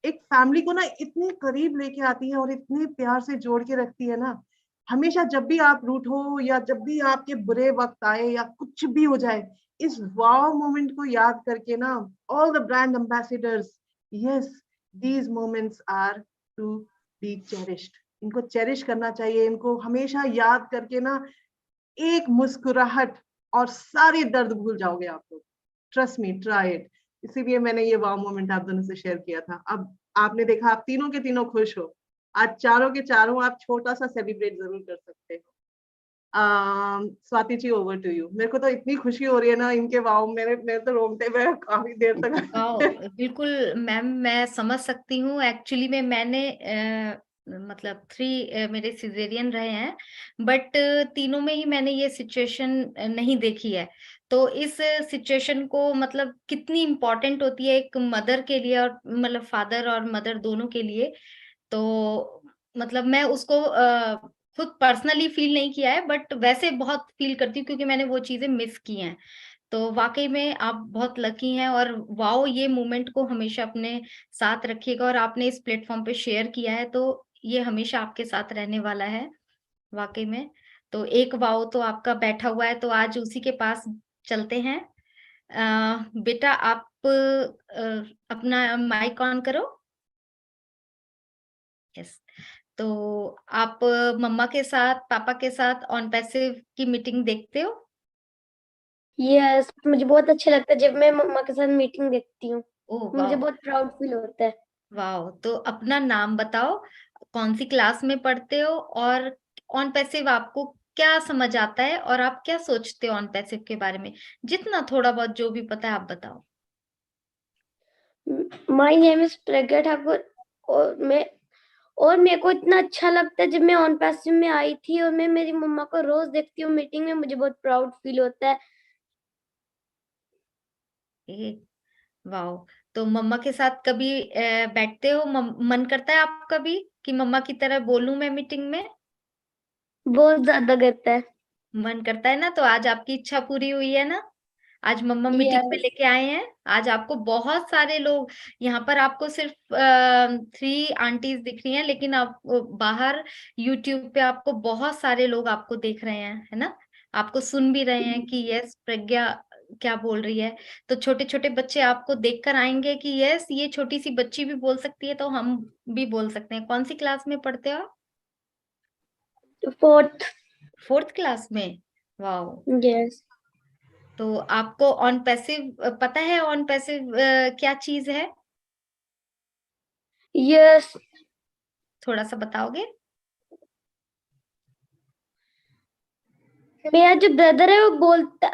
एक फैमिली को ना इतने करीब लेके आती है और इतने प्यार से जोड़ के रखती है ना। हमेशा जब भी आप रूठो या जब भी आपके बुरे वक्त आए या कुछ भी हो जाए, इस वाव मोमेंट को याद करके ना, all the brand ambassadors, yes, these moments are to be cherished. इनको चेरिश करना चाहिए, इनको हमेशा याद करके ना एक मुस्कुराहट और सारे दर्द भूल जाओगे आप लोग। Trust me, try it. इसीलिए मैंने ये वाव मोमेंट आप दोनों से शेयर किया था। अब आपने देखा, आप तीनों के तीनों खुश हो, आज चारों के चारों आप छोटा सा सेलिब्रेट जरूर कर सकते हो। Swati ji, over to you. मेरे को तो इतनी खुशी हो रही है ना इनके वाव, मेरे तो रोंगटे में काफी देर तक बिल्कुल मैम, मैं समझ सकती हूँ। एक्चुअली में मैंने मतलब 3 मेरे सिजेरियन रहे हैं, बट तीनों में ही मैंने ये सिचुएशन नहीं देखी है। तो इस सिचुएशन को मतलब कितनी इम्पोर्टेंट होती है एक मदर के लिए, और मतलब फादर और मदर दोनों के लिए। तो मतलब मैं उसको खुद पर्सनली फील नहीं किया है, बट वैसे बहुत फील करती हूँ क्योंकि मैंने वो चीजें मिस की हैं। तो वाक़ई में आप बहुत लकी हैं, और वाओ, ये मोमेंट को हमेशा अपने साथ रखिएगा, और आपने इस प्लेटफ़ॉर्म पे शेयर किया है, तो ये हमेशा आपके साथ रहने वाला है, वाक़ई में। तो एक वाओ तो आपका बैठा हुआ है, तो आज उसी के पास चलते हैं। बेटा, आप अपना माइक ऑन करो। यस। तो आप मम्मा के साथ, पापा के साथ ऑन पैसिव की मीटिंग देखते हो? यस, मुझे बहुत अच्छा लगता है जब मैं मम्मा के साथ मीटिंग देखती हूँ। ओह मुझे वाओ! बहुत प्राउड फील होता है। वाओ! तो अपना नाम बताओ, कौन-सी क्लास में पढ़ते हो, और ऑन पैसिव आपको क्या समझ आता है, और आप क्या सोचते हो ऑन पैसिव के बारे में? जितना थोड़ा बहुत जो भी पता है आप बताओ। My name is Pragya Thakur, और मेरे को इतना अच्छा लगता है जब मैं ऑन पैसिव में आई थी और मैं मेरी मम्मा को रोज देखती हूँ मीटिंग में, मुझे बहुत प्राउड फील होता है। वाओ! तो मम्मा के साथ कभी बैठते हो? मन करता है आपका भी कि मम्मा की तरह बोलूं मैं मीटिंग में? बहुत ज्यादा करता है। मन करता है ना, तो आज आपकी इच्छा पूरी हुई है ना? आज मम्मा मीटिंग में यस, लेके आए हैं। आज आपको बहुत सारे लोग, यहाँ पर आपको सिर्फ 3 आंटीज दिख रही हैं, लेकिन आप बाहर यूट्यूब पे आपको बहुत सारे लोग आपको देख रहे हैं, है ना? आपको सुन भी रहे हैं कि यस, प्रज्ञा क्या बोल रही है। तो छोटे-छोटे बच्चे आपको देखकर आएँगे कि यस, ये छोटी-सी बच्ची भी बोल सकती है, तो हम भी बोल सकते हैं। कौन-सी क्लास में पढ़ते हो आप? 4th। 4th क्लास में? वाओ! यस, तो आपको ऑन पैसिव पता है, ऑन पैसिव क्या चीज़ है? यस। थोड़ा-सा बताओगे? मेरा जो ब्रदर है वो बोलता,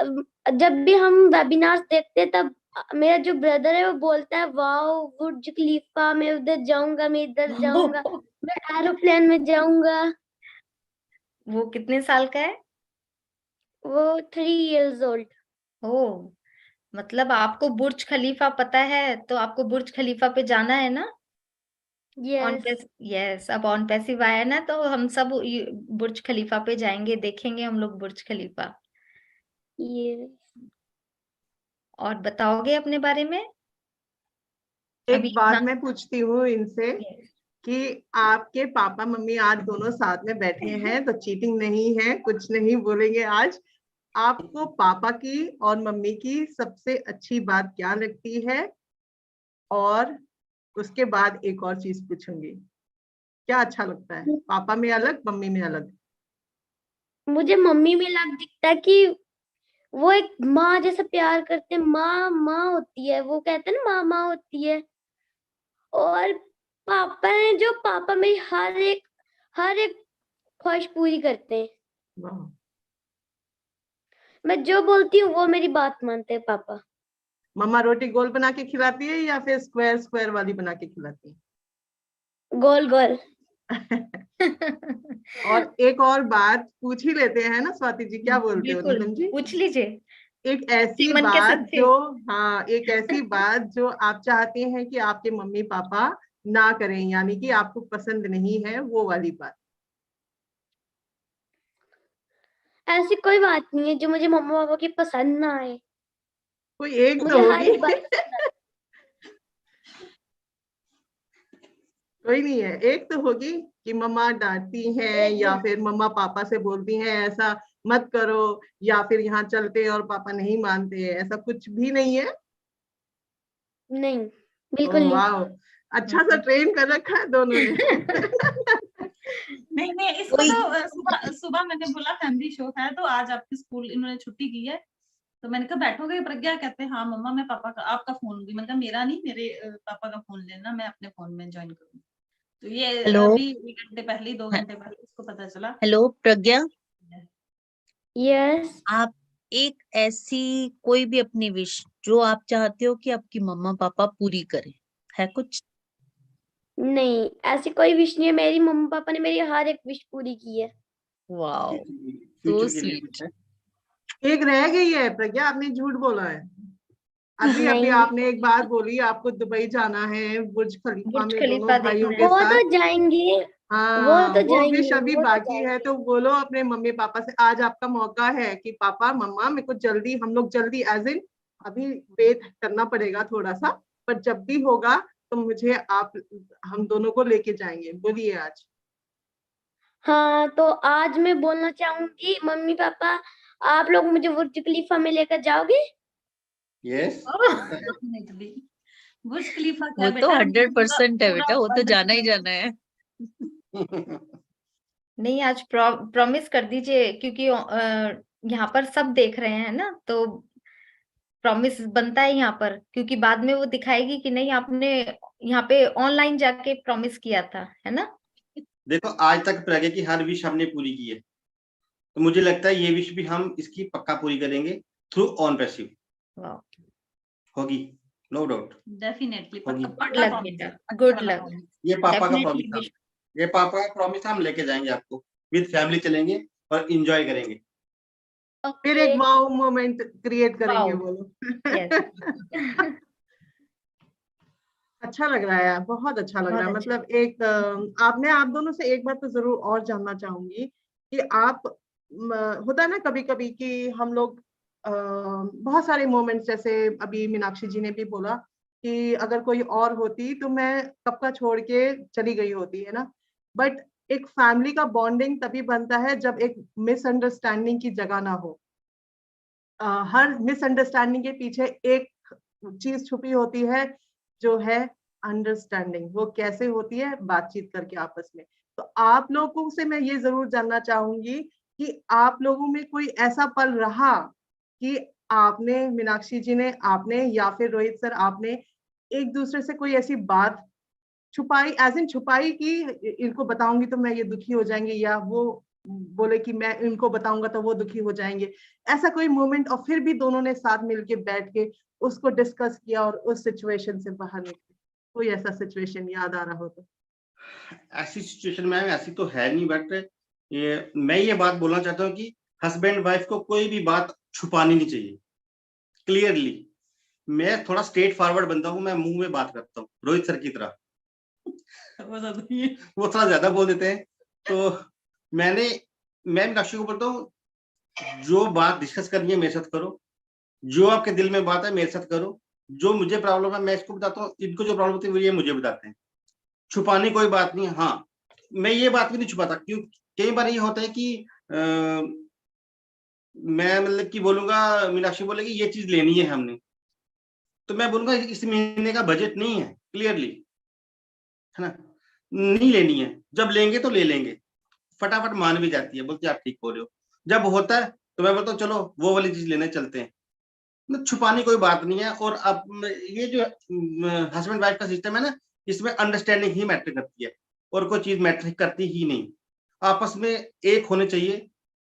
जब भी हम वेबिनार्स देखते हैं तब मेरा जो ब्रदर है वो बोलता है वाओ बुर्ज खलीफा, मैं उधर जाऊंगा, मैं इधर जाऊंगा, मैं एरोप्लेन में जाऊंगा। वो कितने साल का है? वो 3 years old। ओ, मतलब आपको बुर्ज खलीफा पता है, तो आपको बुर्ज खलीफा पे जाना है ना? On yes. पैस यस, अब ऑन पैसिव आया ना, तो हम सब बुर्ज खलीफा पे जाएंगे, देखेंगे हम लोग बुर्ज खलीफा। ये और बताओगे अपने बारे में? अभी एक बात इतना। मैं पूछती हूँ इनसे Yes. कि आपके पापा मम्मी आज दोनों साथ में बैठे हैं, तो चीटिंग नहीं है, कुछ नहीं बोलेंगे आज। आपको पापा की और मम्मी की सबसे अच्छी बात क्या लगती है? और उसके बाद एक और चीज पूछूंगी, क्या अच्छा लगता है पापा में अलग, मम्मी में अलग? मुझे मम्मी में लग दिखता है कि वो एक माँ जैसा प्यार करते हैं, माँ माँ होती है, वो कहते हैं ना माँ माँ होती है। और पापा है जो पापा मेरी हर एक ख्वाहिश पूरी करते हैं। वाह। मैं जो बोलती हूँ वो मेरी बात मानते हैं पापा। मम्मा रोटी गोल बना के खिलाती है या फिर स्क्वायर स्क्वायर वाली बना के खिलाती है? गोल गोल। और एक और बात पूछ ही लेते हैं ना स्वाति जी, क्या बोलते हो बिल्कुल, निगम जी? पूछ लीजिए। एक ऐसी मन के बात सच्चे। जो, हाँ, एक ऐसी बात जो आप चाहते हैं कि आपके मम्मी पापा ना करें, यानी कि आपको पसंद नहीं है, वो वाली बात। ऐसी कोई बात नहीं है जो मुझे मम्मा पापा की पसंद ना आए। कोई एक तो मुझे हर होगी। एक बात पसंद आती कोई नहीं है, एक तो होगी कि मम्मा डांटती हैं या फिर मम्मा पापा से बोलती हैं ऐसा मत करो, या फिर यहाँ चलते हैं और पापा नहीं मानते, ऐसा कुछ भी नहीं है? है। नहीं, बिल्कुल ओह नहीं। वाह, अच्छा सा ट्रेन कर रखा है दोनों ने। नहीं नहीं, इसको कोई तो सुबह सुबह मैंने बोला फैमिली शो है, तो आज आपकी स्कूल इन्होंने छुट्टी की है, तो मैंने कहा बैठोगे प्रज्ञा? कहते हैं हाँ मम्मा, मैं पापा का आपका फोन लूंगी। मैंने कहा मेरा नहीं, मेरे पापा का फोन लेना, मैं अपने फोन में ज्वाइन करूंगी। तो ये हेलो अभी 1 घंटे पहले, 2 घंटे पहले इसको पता चला। हेलो प्रज्ञा, यस। आप एक ऐसी कोई भी अपनी विश जो आप चाहते हो कि आपकी मम्मा पापा पूरी करें, है कुछ? नहीं, ऐसी कोई विश नहीं है, मेरी मम्मा पापा ने मेरी हर एक विश पूरी की है। वाओ, सो फ्यूचर के लिए स्वीट। कुछ है? एक रह गई है प्रज्ञा, आपने झूठ बोला है। अभी अभी नहीं, आपने एक बात बोली, आपको दुबई जाना है बुर्ज खलीफा बुर्ज में दोनों खलीफा भाइयों देखना के है। वो साथ। तो जाएंगे, वो हाँ, तो वो विश जाएंगे, अभी वो तो बाकी है, जाएंगे। तो बोलो अपने मम्मी पापा से, आज आपका मौका है कि पापा मम्मा मेरे को जल्दी, हम लोग जल्दी एज इन अभी वेट करना पड़ेगा थोड़ा सा, पर जब भी होगा तो मुझे आप, हम दोनों को लेके जाएंगे, बोलिए आज। हाँ, तो आज मैं बोलना चाहूंगी मम्मी पापा, आप लोग मुझे बुर्ज खलीफा में लेकर जाओगे? यस। बुर्ज खलीफा क्या वो तो बेटा, 100% है बेटा, वो तो पूरा जाना ही जाना है। नहीं, आज प्रॉमिस कर दीजिए, क्योंकि यहाँ पर सब देख रहे हैं ना, तो प्रॉमिस बनता है यहाँ पर, क्योंकि बाद में वो दिखाएगी कि नहीं आपने यहाँ पे ऑनलाइन जाके प्रॉमिस किया था, है ना? देखो, आज तक प्रज्ञा की हर विश हमने पूरी की है, तो मुझे लगता है ये विश भी हम इसकी पक्का पूरी करेंगे थ्रू ऑन पैसिव। वाह, होगी, नो डाउट डेफिनेटली होगी। गुड लक बेटा, गुड लक। ये पापा का डेफिनेटली प्रॉमिस था, विश। ये पापा का प्रॉमिस हम लेके जाएंगे आपको, विद फैमिली चलेंगे और इंजॉय करेंगे। फिर एक ओके। वाओ मोमेंट क्रिएट करेंगे, वाओ, बोलो। यस। अच्छा लग रहा है, बहुत अच्छा लग रहा बहुत है। अच्छा। मतलब एक आपने, आप दोनों से एक बात तो जरूर और जानना चाहूंगी कि आप, होता है ना कभी कभी कि हम लोग बहुत सारे मोमेंट्स, जैसे अभी मीनाक्षी जी ने भी बोला कि अगर कोई और होती तो मैं कब का छोड़ के चली गई होती, है ना? बट एक फैमिली का बॉन्डिंग तभी बनता है जब एक मिसअंडरस्टैंडिंग की जगह ना हो। हर मिसअंडरस्टैंडिंग के पीछे एक चीज छुपी होती है, जो है अंडरस्टैंडिंग। वो कैसे होती है? बातचीत करके आपस में। तो आप लोगों से मैं ये जरूर जानना चाहूंगी कि आप लोगों में कोई ऐसा पल रहा कि आपने, मीनाक्षी जी ने, आपने या फिर रोहित सर आपने एक दूसरे से कोई ऐसी बात छुपाई, एज इन छुपाई कि इनको बताऊंगी तो मैं ये दुखी हो जाएंगे, या वो बोले कि मैं इनको बताऊंगा तो वो दुखी हो जाएंगे, ऐसा कोई मोमेंट, और फिर भी दोनों ने साथ मिलके बैठ के उसको डिस्कस किया और उस सिचुएशन से बाहर निकले? कोई ऐसा सिचुएशन याद आ रहा हो तो? ऐसी सिचुएशन मैम ऐसी तो है नहीं, बट मैं ये बात बोलना चाहता हूँ कि हस्बैंड वाइफ को कोई भी बात छुपानी नहीं चाहिए, क्लियरली। मैं थोड़ा स्ट्रेट फॉरवर्ड बंदा हूँ, मैं मुंह में बात करता हूँ, रोहित सर की तरह। वो ज्यादा ही है। वो थोड़ा ज्यादा बोल देते हैं। तो मैं मीनाक्षी को बोलता हूँ, जो बात डिस्कस करनी है मेरे साथ करो, जो आपके दिल में बात है मेरे साथ करो, जो मुझे प्रॉब्लम है मैं इसको बताता हूँ, इनको जो प्रॉब्लम होती है वो ये मुझे बताते हैं। छुपाने कोई बात नहीं है। हाँ, मैं ये बात भी नहीं छुपाता, क्यों कई बार ये होता है कि मैं मतलब कि बोलूंगा, मीनाक्षी बोलेगी ये चीज लेनी है हमने, तो मैं बोलूंगा इस महीने का बजट नहीं है, क्लियरली, है ना, नहीं लेनी है, जब लेंगे तो ले लेंगे। फटाफट मान भी जाती है, बोलती है आप ठीक बोल रहे हो। जब होता है तो मैं बोलता हूँ चलो वो वाली चीज लेने चलते हैं। मतलब छुपाने कोई बात नहीं है। और अब ये जो हस्बैंड वाइफ का सिस्टम है ना, इसमें अंडरस्टैंडिंग ही मैटर करती है, और कोई चीज मैटर करती ही नहीं। आपस में एक होने चाहिए,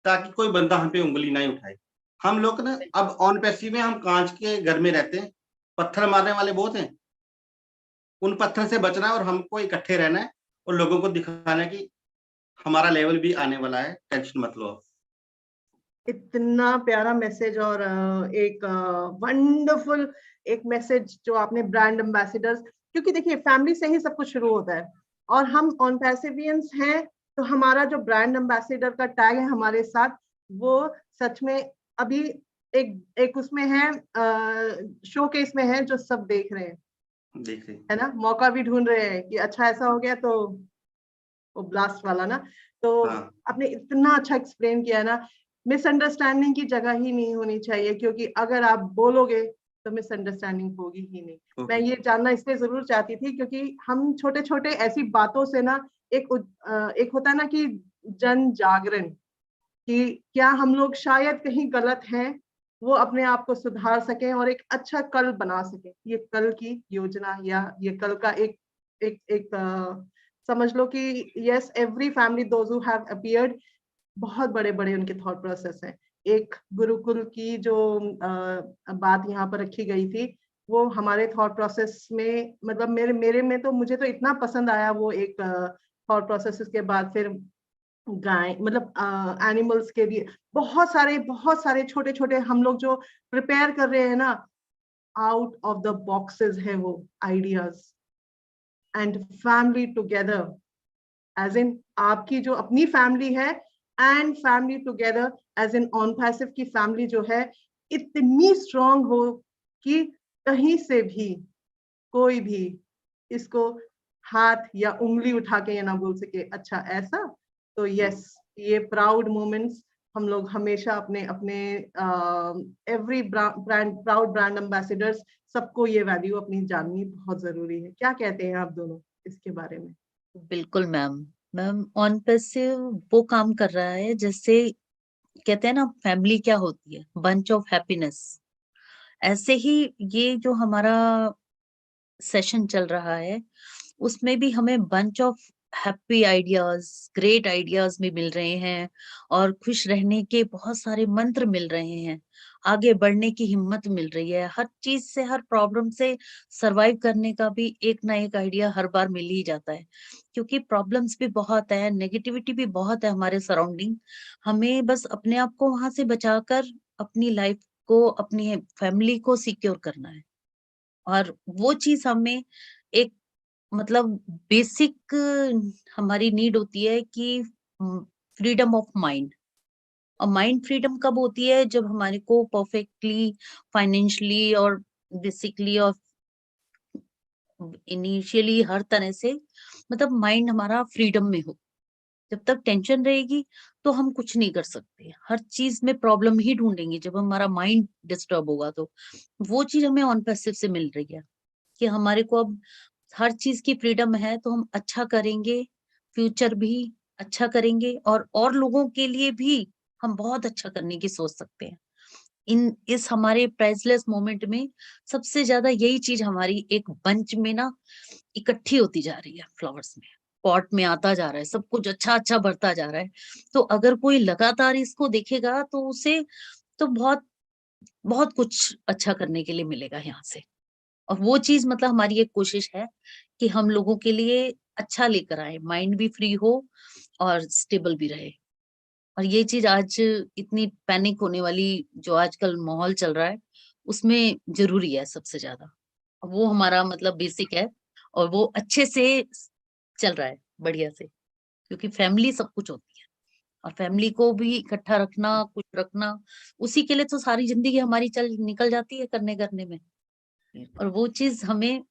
ताकि कोई बंदा हम पे उंगली ना उठाए। हम लोग ना अब ऑन पैसिव में, हम कांच के घर में रहते हैं, पत्थर मारने वाले बहुत हैं, उन पत्थर से बचना है और हमको इकट्ठे रहना है, और लोगों को दिखाना है कि हमारा लेवल भी आने वाला है, टेंशन मत लो आप। इतना प्यारा मैसेज, और एक वंडरफुल एक मैसेज जो आपने ब्रांड एम्बेसडर्स, क्योंकि देखिए फैमिली से ही सब कुछ शुरू होता है, और हम ऑन पैसिवियंस हैं, तो हमारा जो ब्रांड एम्बेसडर का टैग है हमारे साथ, वो सच में अभी एक एक उसमें है, शो केस में है, जो सब देख रहे हैं, देख रहे हैं। है ना, मौका भी ढूंढ रहे हैं कि अच्छा ऐसा हो गया तो वो ब्लास्ट वाला ना। तो हाँ, आपने इतना अच्छा एक्सप्लेन किया ना, मिसअंडरस्टैंडिंग की जगह ही नहीं होनी चाहिए, क्योंकि अगर आप बोलोगे तो मिसअंडरस्टैंडिंग होगी ही नहीं। मैं ओके। ये जानना इसलिए जरूर चाहती थी, क्योंकि हम छोटे छोटे ऐसी बातों से ना, एक होता है ना कि जन जागरण, कि क्या हम लोग शायद कहीं गलत हैं, वो अपने आप को सुधार सकें और एक अच्छा कल बना सकें। ये कल की योजना, या ये कल का एक एक एक समझ लो कि yes, every family those who have appeared, बहुत बड़े बड़े उनके थॉट प्रोसेस हैं। एक गुरुकुल की जो बात यहाँ पर रखी गई थी, वो हमारे थॉट प्रोसेस में, मतलब मेरे मेरे में तो, मुझे तो इतना पसंद आया वो एक थॉट प्रोसेस। के बाद फिर गाय, मतलब एनिमल्स के लिए बहुत सारे छोटे छोटे हम लोग जो प्रिपेयर कर रहे हैं ना, आउट ऑफ द बॉक्सेस है वो ideas. And family together, as in आपकी जो अपनी फैमिली है, and family together as in on passive की फैमिली जो है, इतनी स्ट्रांग हो कि कहीं से भी कोई भी इसको हाथ या उंगली उठा के ये ना बोल सके अच्छा ऐसा। तो यस, ये प्राउड मोमेंट्स हम लोग हमेशा अपने अपने every brand proud brand ambassadors, सबको ये वैल्यू अपनी जाननी बहुत जरूरी है। क्या कहते हैं आप दोनों इसके बारे में? बिल्कुल मैम। मैम ऑन पैसिव वो काम कर रहा है, जैसे कहते हैं ना फैमिली क्या होती है, बंच ऑफ हैप्पीनेस। ऐसे ही ये जो हमारा सेशन चल रहा है, उसमें भी हमें bunch of happy ideas, great ideas भी मिल रहे हैं, और खुश रहने के बहुत सारे मंत्र मिल रहे हैं, आगे बढ़ने की हिम्मत मिल रही है। हर चीज से, हर प्रॉब्लम से सरवाइव करने का भी एक ना एक आइडिया हर बार मिल ही जाता है, क्योंकि प्रॉब्लम्स भी बहुत है, नेगेटिविटी भी बहुत है हमारे सराउंडिंग। हमें बस अपने आप को वहां से बचाकर अपनी लाइफ को, अपनी फैमिली को सिक्योर करना है। और वो चीज हमें एक, मतलब बेसिक हमारी नीड होती है कि फ्रीडम ऑफ माइंड। और माइंड फ्रीडम कब होती है, जब हमारे को परफेक्टली फाइनेंशियली और बेसिकली और इनिशियली हर तरह से, मतलब माइंड हमारा फ्रीडम में हो। जब तक टेंशन रहेगी तो हम कुछ नहीं कर सकते, हर चीज में प्रॉब्लम ही ढूंढेंगे। जब हमारा माइंड डिस्टर्ब होगा तो वो चीज हमें ऑन पैसिव से मिल रही है, कि हमारे को अब हर चीज की फ्रीडम है, तो हम अच्छा करेंगे, फ्यूचर भी अच्छा करेंगे, और लोगों के लिए भी हम बहुत अच्छा करने की सोच सकते हैं। इस हमारे प्राइसलेस मोमेंट में सबसे ज्यादा यही चीज हमारी एक बंच में ना इकट्ठी होती जा रही है, फ्लावर्स में। पॉट में आता जा रहा है, सब कुछ अच्छा अच्छा बढ़ता जा रहा है। तो अगर कोई लगातार इसको देखेगा तो उसे तो बहुत बहुत कुछ अच्छा करने के लिए मिलेगा यहाँ से। और वो चीज मतलब हमारी एक कोशिश है कि हम लोगों के लिए अच्छा लेकर आए, माइंड भी फ्री हो और स्टेबल भी रहे। और ये चीज आज इतनी पैनिक होने वाली जो आजकल माहौल चल रहा है उसमें जरूरी है सबसे ज्यादा। वो हमारा मतलब बेसिक है और वो अच्छे से चल रहा है बढ़िया से, क्योंकि फैमिली सब कुछ होती है और फैमिली को भी इकट्ठा रखना, कुछ रखना, उसी के लिए तो सारी जिंदगी हमारी चल निकल जाती है करने करने में। और वो चीज हमें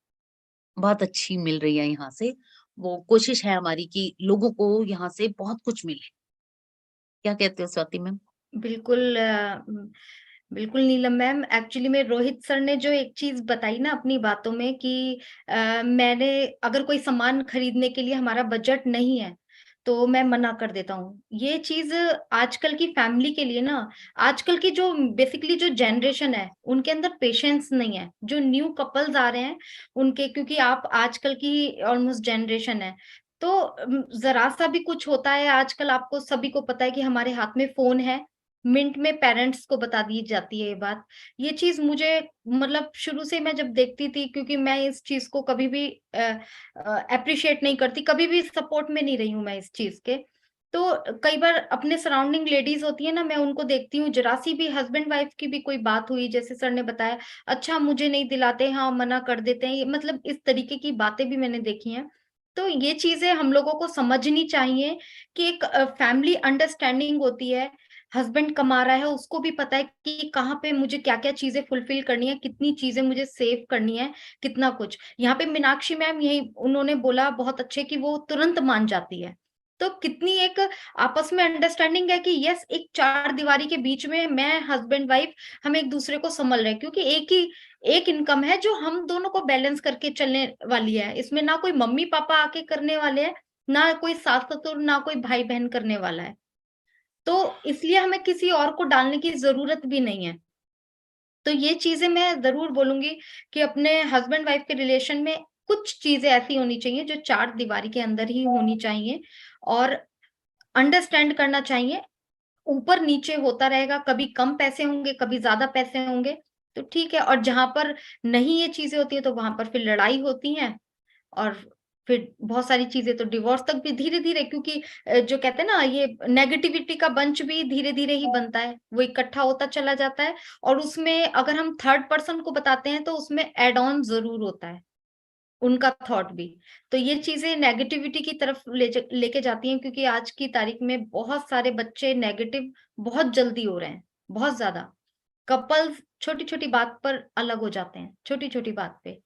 बहुत अच्छी मिल रही है यहाँ से। वो कोशिश है हमारी कि लोगों को यहाँ से बहुत कुछ मिले। क्या कहते हो स्वाति मैम? बिल्कुल बिल्कुल नीलम मैम, एक्चुअली में रोहित सर ने जो एक चीज बताई ना अपनी बातों में कि मैंने अगर कोई सामान खरीदने के लिए हमारा बजट नहीं है तो मैं मना कर देता हूँ। ये चीज आजकल की फैमिली के लिए ना, आजकल की जो बेसिकली जो जनरेशन है उनके अंदर पेशेंस नहीं है। जो न्यू कपल्स आ रहे हैं उनके, क्योंकि आप आजकल की ऑलमोस्ट जनरेशन है, तो जरा सा भी कुछ होता है आजकल, आपको सभी को पता है कि हमारे हाथ में फोन है, मिनट में पेरेंट्स को बता दी जाती है ये बात। ये चीज मुझे मतलब शुरू से मैं जब देखती थी, क्योंकि मैं इस चीज को कभी भी अप्रिशिएट नहीं करती, कभी भी सपोर्ट में नहीं रही हूँ मैं इस चीज के। तो कई बार अपने सराउंडिंग लेडीज होती है ना, मैं उनको देखती हूँ, जरा सी भी हस्बैंड वाइफ की भी कोई बात हुई, जैसे सर ने बताया, अच्छा मुझे नहीं दिलाते, हाँ मना कर देते हैं, मतलब इस तरीके की बातें भी मैंने देखी हैं। तो ये चीजें हम लोगों को समझनी चाहिए कि एक फैमिली अंडरस्टैंडिंग होती है। हस्बैंड कमा रहा है, उसको भी पता है कि कहाँ पे मुझे क्या-क्या चीजें फुलफिल करनी है, कितनी चीजें मुझे सेव करनी है, कितना कुछ। यहाँ पे मीनाक्षी मैम यही उन्होंने बोला बहुत अच्छे कि वो तुरंत मान जाती है। तो कितनी एक आपस में अंडरस्टैंडिंग है कि यस, एक चार दीवारी के बीच में मैं हस्बैंड वाइफ हम एक दूसरे को संभल रहे हैं, क्योंकि एक इनकम है जो हम दोनों को बैलेंस करके चलने वाली है। इसमें ना कोई मम्मी पापा आके करने वाले हैं, ना कोई सास ससुर, ना कोई भाई बहन करने वाला है। तो इसलिए हमें किसी और को डालने की ज़रूरत भी नहीं है। तो ये चीज़ें मैं ज़रूर बोलूँगी कि अपने हस्बैंड वाइफ के रिलेशन में कुछ चीज़ें ऐसी होनी चाहिए जो चार दीवारी के अंदर ही होनी चाहिए और अंडरस्टैंड करना चाहिए। ऊपर-नीचे होता रहेगा, कभी कम पैसे होंगे, कभी ज़्यादा पैसे होंगे, तो ठीक है। और जहाँ पर नहीं ये चीज़ें होती हैं, तो वहाँ पर फिर लड़ाई होती है और फिर बहुत सारी चीज़ें तो डिवोर्स तक भी धीरे-धीरे, क्योंकि जो कहते हैं ना, ये नेगेटिविटी का बंच भी धीरे-धीरे ही बनता है, वो इकट्ठा होता चला जाता है और उसमें अगर हम थर्ड पर्सन को बताते हैं, तो उसमें ऐड ऑन ज़रूर होता है, उनका थॉट भी। तो ये चीज़ें नेगेटिविटी की तरफ लेके जाती हैं, क्योंकि आज की तारीख में बहुत सारे बच्चे नेगेटिव बहुत जल्दी हो रहे हैं, बहुत ज़्यादा। कपल्स छोटी-छोटी बात पर अलग हो जाते हैं, छोटी-छोटी बात पे।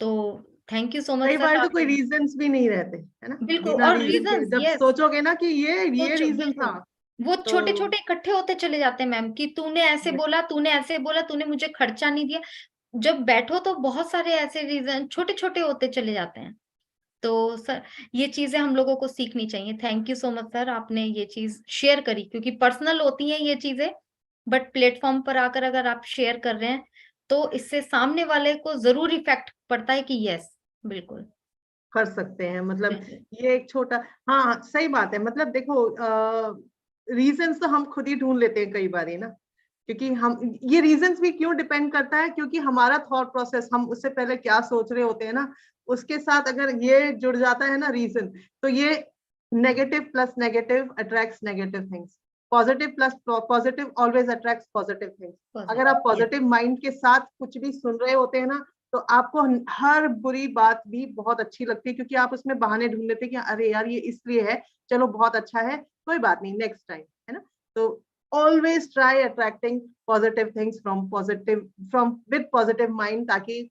तो थैंक यू सो मच कई सर, बार तो कोई आपने रीजंस भी नहीं रहते, है ना? बिल्कुल, बिना और रीजन के रीज़न्स, जब यस, सोचोगे ना कि ये सोचो रीजन बिल्कुल। था, वो तो छोटे-छोटे इकट्ठे होते चले जाते हैं मैम कि तूने ऐसे बोला, तूने ऐसे बोला, तूने मुझे खर्चा नहीं दिया। जब बैठो तो बहुत सारे ऐसे रीज़न छोटे-छोटे होते चले जाते हैं। तो सर, ये चीज़ें हम लोगों को सीखनी चाहिए। Thank you so much sir, आपने ये चीज़ शेयर करी, क्योंकि पर्सनल होती हैं ये चीज़ें, बट प्लेटफ़ॉर्म पर आकर अगर आप शेयर कर रहे हैं, तो इससे सामने वाले को ज़रूर इफ़ेक्ट पड़ता है कि यस, बिल्कुल, कर सकते हैं, मतलब बिल्कुल। ये एक छोटा, हाँ सही बात है। मतलब देखो, रीजंस तो हम खुद ही ढूंढ लेते हैं कई बारी ना, क्योंकि हम ये रीजंस भी क्यों डिपेंड करता है, क्योंकि हमारा थॉट प्रोसेस, हम उससे पहले क्या सोच रहे होते हैं ना, उसके साथ अगर ये जुड़ जाता है ना रीजन, तो ये negative plus negative attracts negative things, positive plus positive always attracts positive things. अगर आप पॉज़िटिव, यस, पॉजिटिव माइंड के साथ कुछ भी सुन रहे होते हैं ना, तो आपको हर बुरी बात भी बहुत अच्छी लगती है, क्योंकि आप उसमें बहाने ढूंढ लेते हैं कि अरे यार ये इसलिए है, चलो बहुत अच्छा है, कोई बात नहीं, नेक्स्ट टाइम, है ना? तो always try attracting positive things from with positive mind, ताकि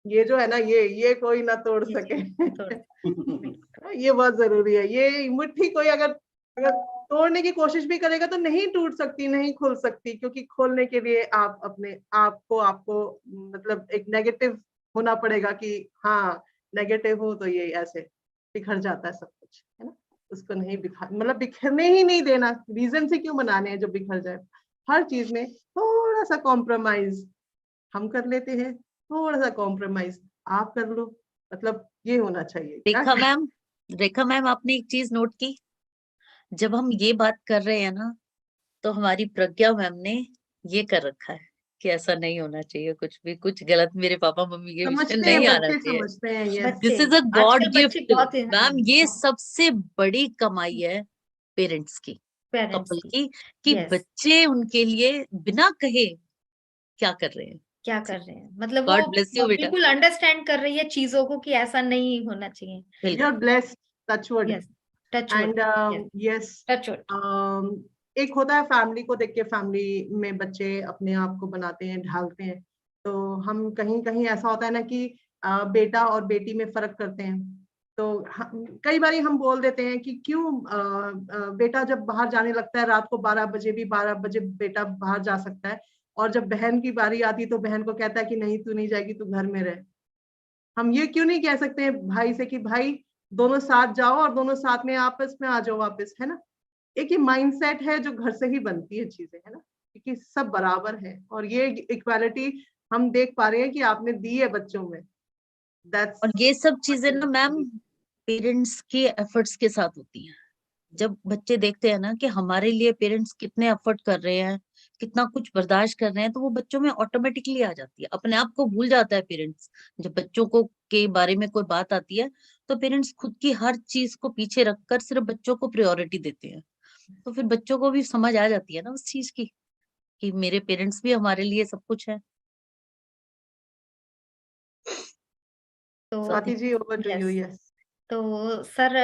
ये जो है ना, ये कोई ना तोड़ ये सके। चीज़ थोड़ा बिल्कुल, ये बहुत जरूरी है। ये मुट्ठी कोई अगर अगर तोड़ने की कोशिश भी करेगा तो नहीं टूट सकती, नहीं खुल सकती, क्योंकि खोलने के लिए आप अपने आपको मतलब एक नेगेटिव होना पड़ेगा कि हाँ, नेगेटिव हो तो ये ऐसे बिखर जाता है सब कुछ, है ना? उसको नहीं बिखर मतलब बिखरने ही नहीं देना, रीजन से क्यों बनाने हैं जो बिखर जाए। हर चीज में थोड़ा सा कॉम्प्रोमाइज हम कर लेते हैं, थोड़ा सा कॉम्प्रोमाइज आप कर लो, मतलब ये होना चाहिए। क्या देखा मैम, रेखा मैम, आपने एक चीज नोट की, जब हम ये बात कर रहे हैं ना, तो हमारी प्रज्ञा मैम ने ये कर रखा है कि ऐसा नहीं होना चाहिए, कुछ भी कुछ गलत मेरे पापा मम्मी के विषय समझते हैं, नहीं आना बच्चे चाहिए। समझते हैं, यस। दिस बच्चे इज अ गॉड आजकल बच्चे गिफ्ट बहुत मैम, ये सबसे बड़ी कमाई है पेरेंट्स की, पेरेंट्स कपल की की, कि यस बच्चे उनके लिए बिना कहे क्या कर रहे हैं। क्या कर रहे हैं, मतलब गॉड वो ब्लेस यू बेटा। बिल्कुल अंडरस्टैंड कर रही है चीजों को कि ऐसा नहीं होना चाहिए। यू आर बिल्कुल। Blessed, touch wood. Yes touch wood. And yes yes, touch wood. एक होता है फैमिली को देख के, फैमिली में बच्चे अपने आप को बनाते हैं, ढालते हैं। तो हम कहीं कहीं ऐसा होता है ना कि बेटा और बेटी में फर्क करते हैं। तो कई बार हम बोल देते हैं कि क्यों बेटा जब बाहर जाने लगता है रात को 12 बजे, भी 12 बजे बेटा बाहर जा सकता है, और जब बहन की बारी आती है तो बहन को कहता है कि नहीं तू नहीं जाएगी, तू घर में रह। हम ये क्यों नहीं कह सकते भाई से कि भाई दोनों साथ जाओ और दोनों साथ में आपस में आ जाओ वापस, है ना। एक ये माइंडसेट है जो घर से ही बनती है चीजें, है ना, क्योंकि सब बराबर है। और ये इक्वालिटी हम देख पा रहे हैं कि आपने दी है बच्चों में। और दैट्स ये सब चीजें ना मैम पेरेंट्स के एफर्ट्स के साथ होती हैं। जब बच्चे देखते हैं ना कि हमारे लिए पेरेंट्स कितने एफर्ट कर रहे हैं, कितना कुछ बर्दाश्त कर रहे हैं, तो वो बच्चों में ऑटोमेटिकली आ जाती है, अपने आप को भूल जाता है पेरेंट्स। जब बच्चों को के बारे में कोई बात आती है, तो पेरेंट्स खुद की हर चीज को पीछे रखकर सिर्फ बच्चों को प्रायोरिटी देते हैं। तो फिर बच्चों को भी समझ आ जाती है ना उस चीज की, कि मेरे पेरेंट्स भी हमारे लिए सब कुछ है। तो Swati ji, over to you. Yes yes. तो सर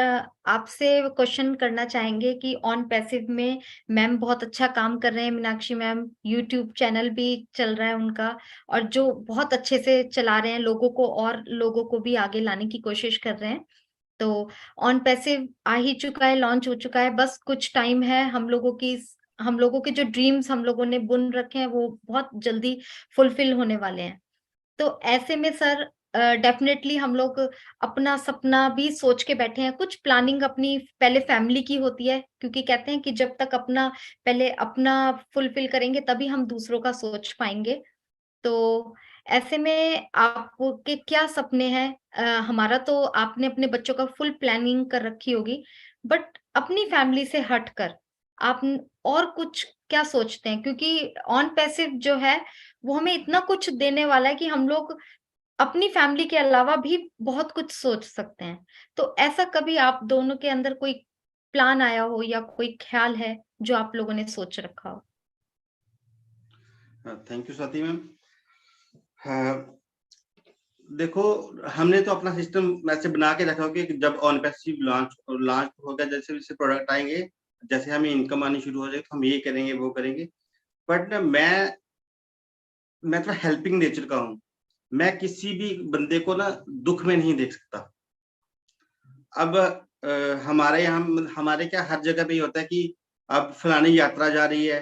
आपसे क्वेश्चन करना चाहेंगे कि ऑन पैसिव में मैम बहुत अच्छा काम कर रहे हैं, मीनाक्षी मैम यूट्यूब चैनल भी चल रहा है उनका, और जो बहुत अच्छे से चला रहे हैं, लोगों को और लोगों को भी आगे लाने की कोशिश कर रहे हैं। तो ऑन पैसिव आ ही चुका है, लॉन्च हो चुका है, बस कुछ टाइम है। हम लोगों के जो ड्रीम्स हम लोगों ने बुन रखे हैं वो बहुत जल्दी फुलफिल होने वाले हैं। तो ऐसे में सर डेफिनेटली हम लोग अपना सपना भी सोच के बैठे हैं। कुछ प्लानिंग अपनी पहले फैमिली की होती है, क्योंकि कहते हैं कि जब तक पहले अपना फुलफिल करेंगे तभी हम दूसरों का सोच पाएंगे। तो ऐसे में आपके क्या सपने हैं? हमारा तो आपने अपने बच्चों का फुल प्लानिंग कर रखी होगी, बट अपनी फैमिली से हटकर आप और कुछ क्या सोचते हैं? क्योंकि ऑन पैसिव जो है वो हमें इतना कुछ देने वाला है कि हम लोग अपनी फैमिली के अलावा भी बहुत कुछ सोच सकते हैं। तो ऐसा कभी आप दोनों के अंदर कोई प्लान आया हो या कोई ख्याल है जो आप लोगों ने सोच रखा हो? Thank you Swati ma'am. देखो, हमने तो अपना सिस्टम ऐसे बना के रखा हो कि जब ऑन पैसिव लॉन्च लॉन्च होगा, जैसे जैसे प्रोडक्ट आएंगे, जैसे हमें इनकम आनी शुरू हो जाएगी, तो हम ये करेंगे वो करेंगे। बट मैं थोड़ा हेल्पिंग नेचर का हूँ। मैं किसी भी बंदे को ना दुख में नहीं देख सकता। अब हमारे यहाँ हमारे क्या हर जगह पे ये होता है कि अब फलानी यात्रा जा रही है,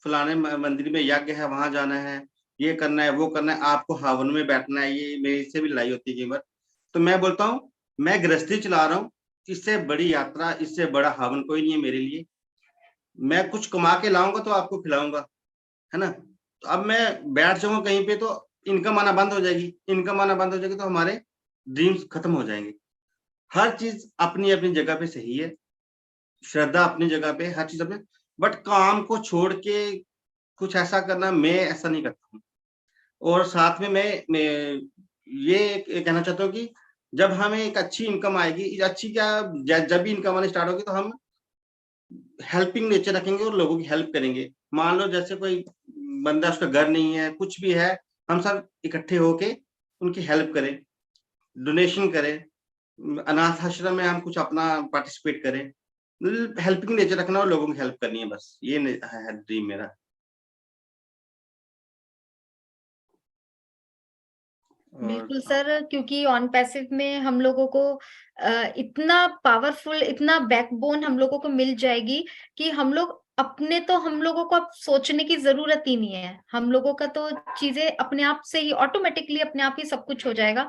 फलाने मंदिर में यज्ञ है, वहां जाना है, ये करना है, वो करना है, आपको हवन में बैठना है। ये मेरे से भी लड़ाई होती है कई बार। तो मैं बोलता हूँ मैं गृहस्थी चला रहा हूँ, इससे बड़ी यात्रा, इससे बड़ा हवन कोई नहीं है मेरे लिए। मैं कुछ कमा के लाऊंगा तो आपको खिलाऊंगा, है ना। तो अब मैं बैठ जाऊंगा कहीं पे तो इनकम आना बंद हो जाएगी। इनकम आना बंद हो जाएगी तो हमारे ड्रीम्स खत्म हो जाएंगे। हर चीज अपनी अपनी जगह पे सही है, श्रद्धा अपनी जगह पे, हर चीज अपने, बट काम को छोड़ के कुछ ऐसा करना, मैं ऐसा नहीं करता हूँ। और साथ में मैं ये कहना चाहता हूँ कि जब हमें एक अच्छी इनकम आएगी, अच्छी क्या, जब भी इनकम आनी स्टार्ट होगी तो हम हेल्पिंग नेचर रखेंगे और लोगों की हेल्प करेंगे। मान लो जैसे कोई बंदा, उसका घर नहीं है, कुछ भी है, हम सब इकट्ठे होके उनकी हेल्प करें, डोनेशन करें, अनाथ आश्रम में हम कुछ अपना पार्टिसिपेट करें। हेल्पिंग नेचर रखना और लोगों की हेल्प करनी है, बस ये है ड्रीम मेरा। बिल्कुल सर, क्योंकि ऑन पैसिव में हम लोगों को इतना पावरफुल, इतना बैकबोन हम लोगों को मिल जाएगी कि हम लोगों को अब सोचने की जरूरत ही नहीं है। हम लोगों का तो चीजें अपने आप से ही ऑटोमेटिकली अपने आप ही सब कुछ हो जाएगा।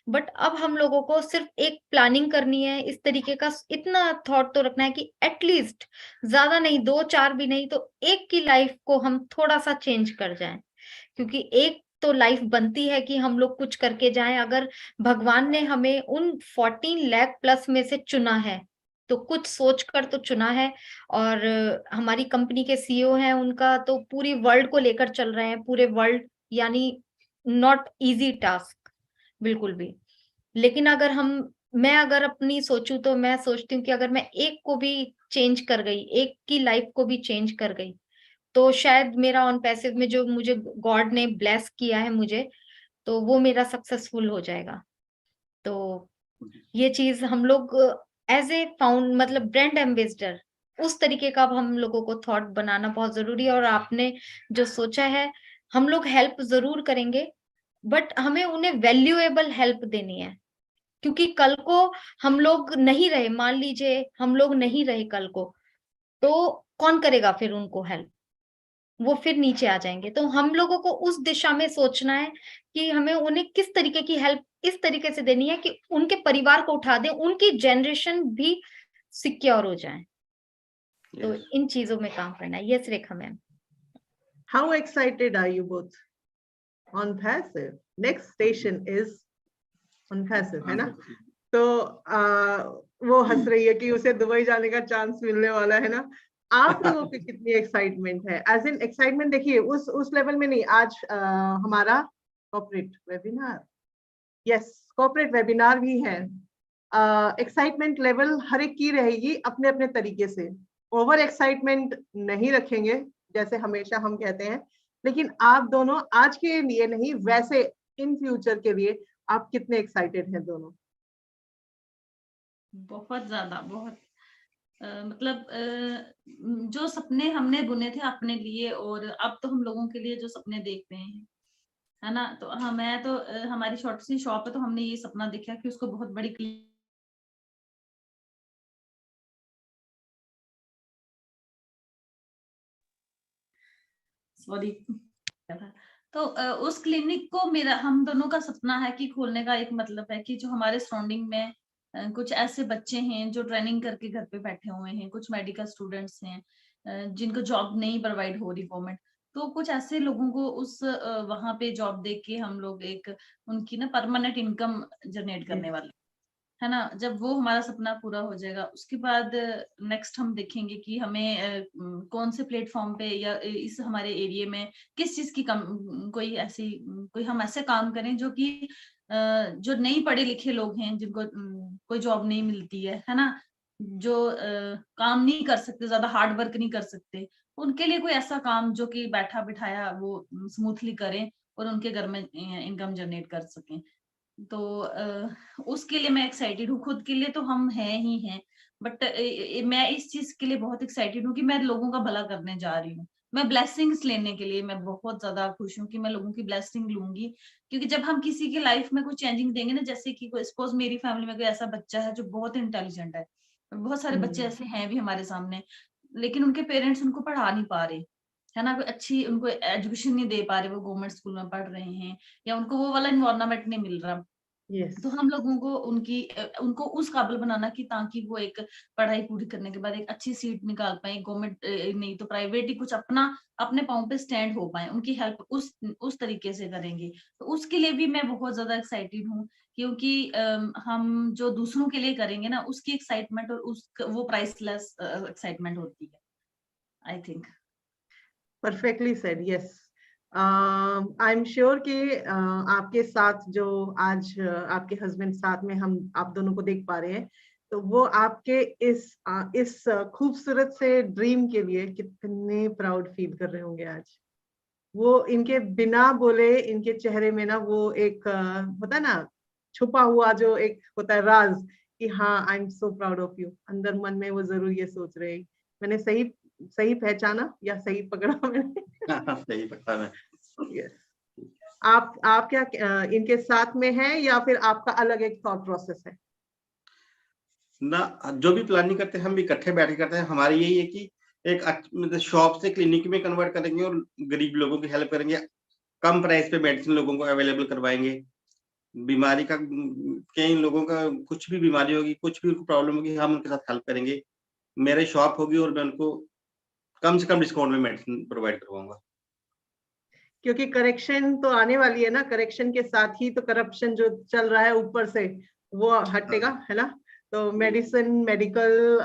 बट अब हम लोगों को सिर्फ एक प्लानिंग करनी है, इस तरीके का इतना थॉट तो रखना है कि एटलीस्ट ज्यादा नहीं, 2-4 भी नहीं तो एक की लाइफ को हम थोड़ा सा चेंज कर जाएं। क्योंकि एक तो लाइफ बनती है कि हम लोग कुछ करके जाएं। अगर भगवान ने हमें उन 14 लाख प्लस में से चुना है तो कुछ सोचकर तो चुना है। और हमारी कंपनी के सीईओ हैं, उनका तो पूरी वर्ल्ड को लेकर चल रहे हैं, पूरे वर्ल्ड, यानी नॉट इजी टास्क बिल्कुल भी। लेकिन मैं अगर अपनी सोचूं तो मैं सोचती हूँ कि अगर मैं एक को भी चेंज कर गई, एक की लाइफ को भी चेंज कर गई, तो शायद मेरा ऑन पैसिव में जो मुझे गॉड ने ब्लेस किया है मुझे, तो वो मेरा सक्सेसफुल हो जाएगा। तो ये चीज हम लोग एज ए फाउंड मतलब ब्रांड एम्बेसडर, उस तरीके का अब हम लोगों को थॉट बनाना बहुत जरूरी है। और आपने जो सोचा है, हम लोग हेल्प जरूर करेंगे, बट हमें उन्हें वैल्यूएबल हेल्प देनी है। क्योंकि कल को हम लोग नहीं रहे, मान लीजिए हम लोग नहीं रहे कल को, तो कौन करेगा फिर उनको हेल्प? वो फिर नीचे आ जाएंगे। तो हम लोगों को उस दिशा में सोचना है कि हमें उन्हें किस तरीके की हेल्प इस तरीके से देनी है कि उनके परिवार को उठा दें, उनकी जनरेशन भी सिक्योर हो जाए। तो Yes. इन चीजों में काम करना है। Yes Rekha ma'am. How excited are you both? On passive. Next station is on passive, है ना? तो वो हंस रही है कि उसे दुबई जाने का चांस मिलने वाला है ना। आप लोगों की कितनी एक्साइटमेंट है? एज इन एक्साइटमेंट देखिए उस लेवल में नहीं। आज हमारा corporate webinar, yes corporate webinar भी है। एक्साइटमेंट लेवल हर एक की रहेगी अपने अपने तरीके से। ओवर एक्साइटमेंट नहीं रखेंगे जैसे हमेशा हम कहते हैं, लेकिन आप दोनों आज के लिए नहीं, वैसे इन फ्यूचर के लिए आप कितने एक्साइटेड हैं दोनों? बहुत ज्यादा, बहुत मतलब जो सपने हमने बुने थे अपने लिए, और अब तो हम लोगों के लिए जो सपने देख रहे हैं, है ना। तो हाँ, मैं तो हमारी छोटी सी शॉप है, तो हमने ये सपना देखा कि उसको बहुत बड़ी सॉरी तो उस क्लिनिक को मेरा हम दोनों का सपना है कि खोलने का एक मतलब है कि जो हमारे सराउंडिंग में कुछ ऐसे बच्चे हैं जो ट्रेनिंग करके घर पे बैठे हुए हैं, कुछ मेडिकल स्टूडेंट्स हैं जिनको जॉब नहीं प्रोवाइड हो रही गवर्नमेंट, तो कुछ ऐसे लोगों को उस वहां पे जॉब दे के हम लोग एक उनकी ना परमानेंट इनकम जनरेट करने वाले, है ना। जब वो हमारा सपना पूरा हो जाएगा, उसके बाद नेक्स्ट हम देखेंगे कि हमें कौन से प्लेटफॉर्म पे या इस हमारे एरिया में किस चीज की कोई हम ऐसे काम करें जो कि जो नहीं पढ़े लिखे लोग हैं, जिनको कोई जॉब नहीं मिलती है ना, जो काम नहीं कर सकते, ज्यादा हार्ड वर्क नहीं कर सकते, उनके लिए कोई ऐसा काम जो कि बैठा बिठाया वो स्मूथली करें और उनके घर में इनकम जनरेट कर सकें। तो उसके लिए मैं एक्साइटेड हूँ। खुद के लिए तो हम हैं ही हैं, बट मैं इस चीज के लिए बहुत एक्साइटेड हूँ कि मैं लोगों का भला करने जा रही हूँ। मैं ब्लेसिंग्स लेने के लिए मैं बहुत ज्यादा खुश हूँ कि मैं लोगों की ब्लेसिंग लूंगी, क्योंकि जब हम किसी की लाइफ में कोई चेंजिंग देंगे ना, जैसे कि सपोज मेरी फैमिली में कोई ऐसा बच्चा है जो बहुत इंटेलिजेंट है, बहुत सारे बच्चे ऐसे हैं भी हमारे सामने, लेकिन उनके पेरेंट्स उनको पढ़ा नहीं पा रहे, है ना, कोई अच्छी उनको एजुकेशन नहीं दे पा रहे, वो गवर्नमेंट स्कूल में पढ़ रहे हैं या उनको वो वाला इन्वायरमेंट नहीं मिल रहा। Yes. तो हम लोगों को उनको उस काबिल बनाना कि ताकि वो एक पढ़ाई पूरी करने के बाद एक अच्छी सीट निकाल पाए, गवर्नमेंट नहीं तो प्राइवेट ही कुछ अपने पाँव पे स्टैंड हो पाए, उनकी हेल्प उस तरीके से करेंगे। तो उसके लिए भी मैं बहुत ज्यादा एक्साइटेड हूँ, क्योंकि हम जो दूसरों के लिए करेंगे ना, उसकी एक्साइटमेंट और वो प्राइसलेस एक्साइटमेंट होती है, I think. Perfectly said, yes. I am sure कि आपके साथ जो आज आपके हस्बैंड साथ में हम आप दोनों को देख पा रहे हैं, तो वो आपके इस खूबसूरत से ड्रीम के लिए कितने प्राउड फील कर रहे होंगे आज। वो इनके बिना बोले इनके चेहरे में ना वो एक होता ना छुपा हुआ जो एक होता है राज कि हाँ I am so proud of you. अंदर मन में वो जरूर ये सोच रहे हैं। मैंने सही पहचाना या सही पकड़ा मैंने? सही पकड़ा मैं। यस। आप क्या इनके साथ में हैं या फिर आपका अलग एक थॉट प्रोसेस है? ना, जो भी प्लानिंग करते हैं हम भी इकट्ठे बैठ के करते हैं। हमारी यही है कि एक मतलब शॉप से क्लिनिक में कन्वर्ट करेंगे और गरीब लोगों की हेल्प करेंगे, कम प्राइस पे मेडिसिन लोगों को अवेलेबल करवाएंगे। बीमारी का कई लोगों का कुछ भी बीमारी होगी, कुछ भी उनको प्रॉब्लम होगी, हम उनके साथ हेल्प करेंगे। मेरी शॉप होगी और मैं उनको कम से कम डिस्काउंट में मेडिसिन प्रोवाइड करवाऊंगा। क्योंकि करेक्शन तो आने वाली है ना, करेक्शन के साथ ही तो करप्शन जो चल रहा है ऊपर से वो हटेगा, है ना। तो मेडिसिन, मेडिकल,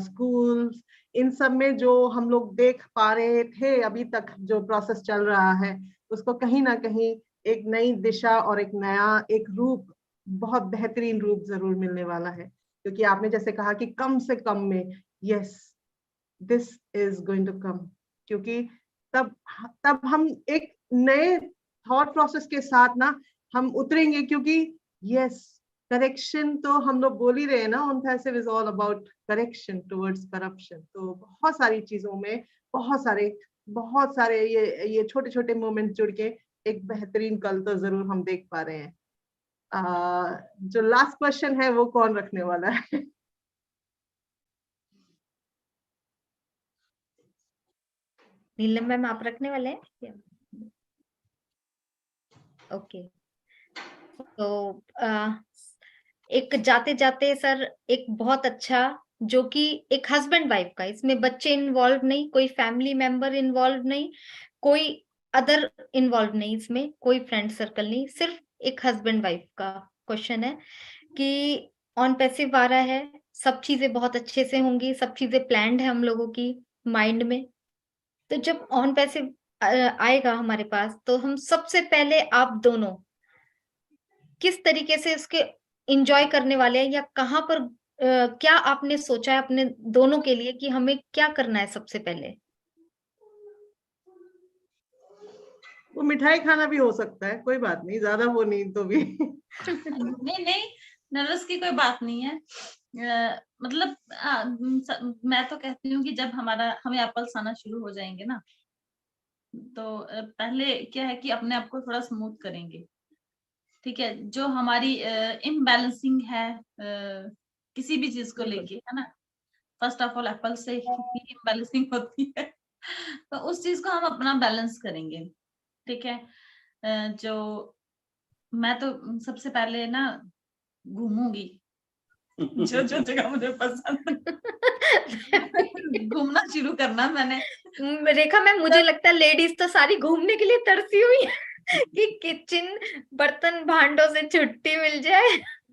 स्कूल्स, इन सब में जो हम लोग देख पा रहे थे अभी तक जो प्रोसेस चल रहा है, उसको कहीं ना कहीं एक नई दिशा और एक नया एक रूप, बहुत बेहतरीन रूप जरूर मिलने वाला है। क्योंकि आपने जैसे कहा कि कम से कम में, yes, this is going to come, क्योंकि तब हम एक नए थॉट प्रोसेस के साथ ना हम उतरेंगे। क्योंकि यस, करेक्शन तो हम लोग बोल ही रहे हैं ना, on passive is all about correction towards corruption. तो बहुत सारी चीजों में बहुत सारे ये छोटे छोटे मोमेंट जुड़ के एक बेहतरीन कल तो जरूर हम देख पा रहे हैं। जो लास्ट क्वेश्चन है वो कौन रखने वाला है? नीलम मैम, आप रखने वाले हैं? ओके, तो एक जाते जाते सर, एक बहुत अच्छा, जो कि एक हस्बैंड वाइफ का, इसमें बच्चे इन्वॉल्व नहीं, कोई फैमिली मेंबर इन्वॉल्व नहीं, कोई अदर इन्वॉल्व नहीं, इसमें कोई फ्रेंड सर्कल नहीं, सिर्फ एक हस्बैंड वाइफ का क्वेश्चन है कि ऑन पैसिव आ रहा है, सब चीजें बहुत अच्छे से होंगी, सब चीजें प्लान्ड है हम लोगों की माइंड में। तो जब ऑन पैसिव आएगा हमारे पास, तो हम सबसे पहले आप दोनों किस तरीके से उसके एंजॉय करने वाले हैं, या कहाँ पर क्या आपने सोचा है अपने दोनों के लिए कि हमें क्या करना है सबसे पहले? वो मिठाई खाना भी हो सकता है, कोई बात नहीं, ज्यादा वो नहीं तो भी। नहीं नहीं, नर्वस की कोई बात नहीं है। मतलब मैं तो कहती हूँ कि जब हमें एप्पल्स आना शुरू हो जाएंगे ना, तो पहले क्या है कि अपने आप को थोड़ा स्मूथ करेंगे। ठीक है, जो हमारी इम्बैलेंसिंग है किसी भी चीज को लेके, है ना, फर्स्ट ऑफ ऑल एप्पल से ही इम्बैलेंसिंग होती है। तो उस चीज को हम अपना बैलेंस करेंगे। ठीक है, जो मैं तो सबसे पहले ना घूमूंगी जो जो जगह मुझे पसंद घूमना शुरू करना मैंने। रेखा मैम, मुझे लगता है लेडीज तो सारी घूमने के लिए तरसी हुई है कि किचन बर्तन भांडों से छुट्टी मिल जाए।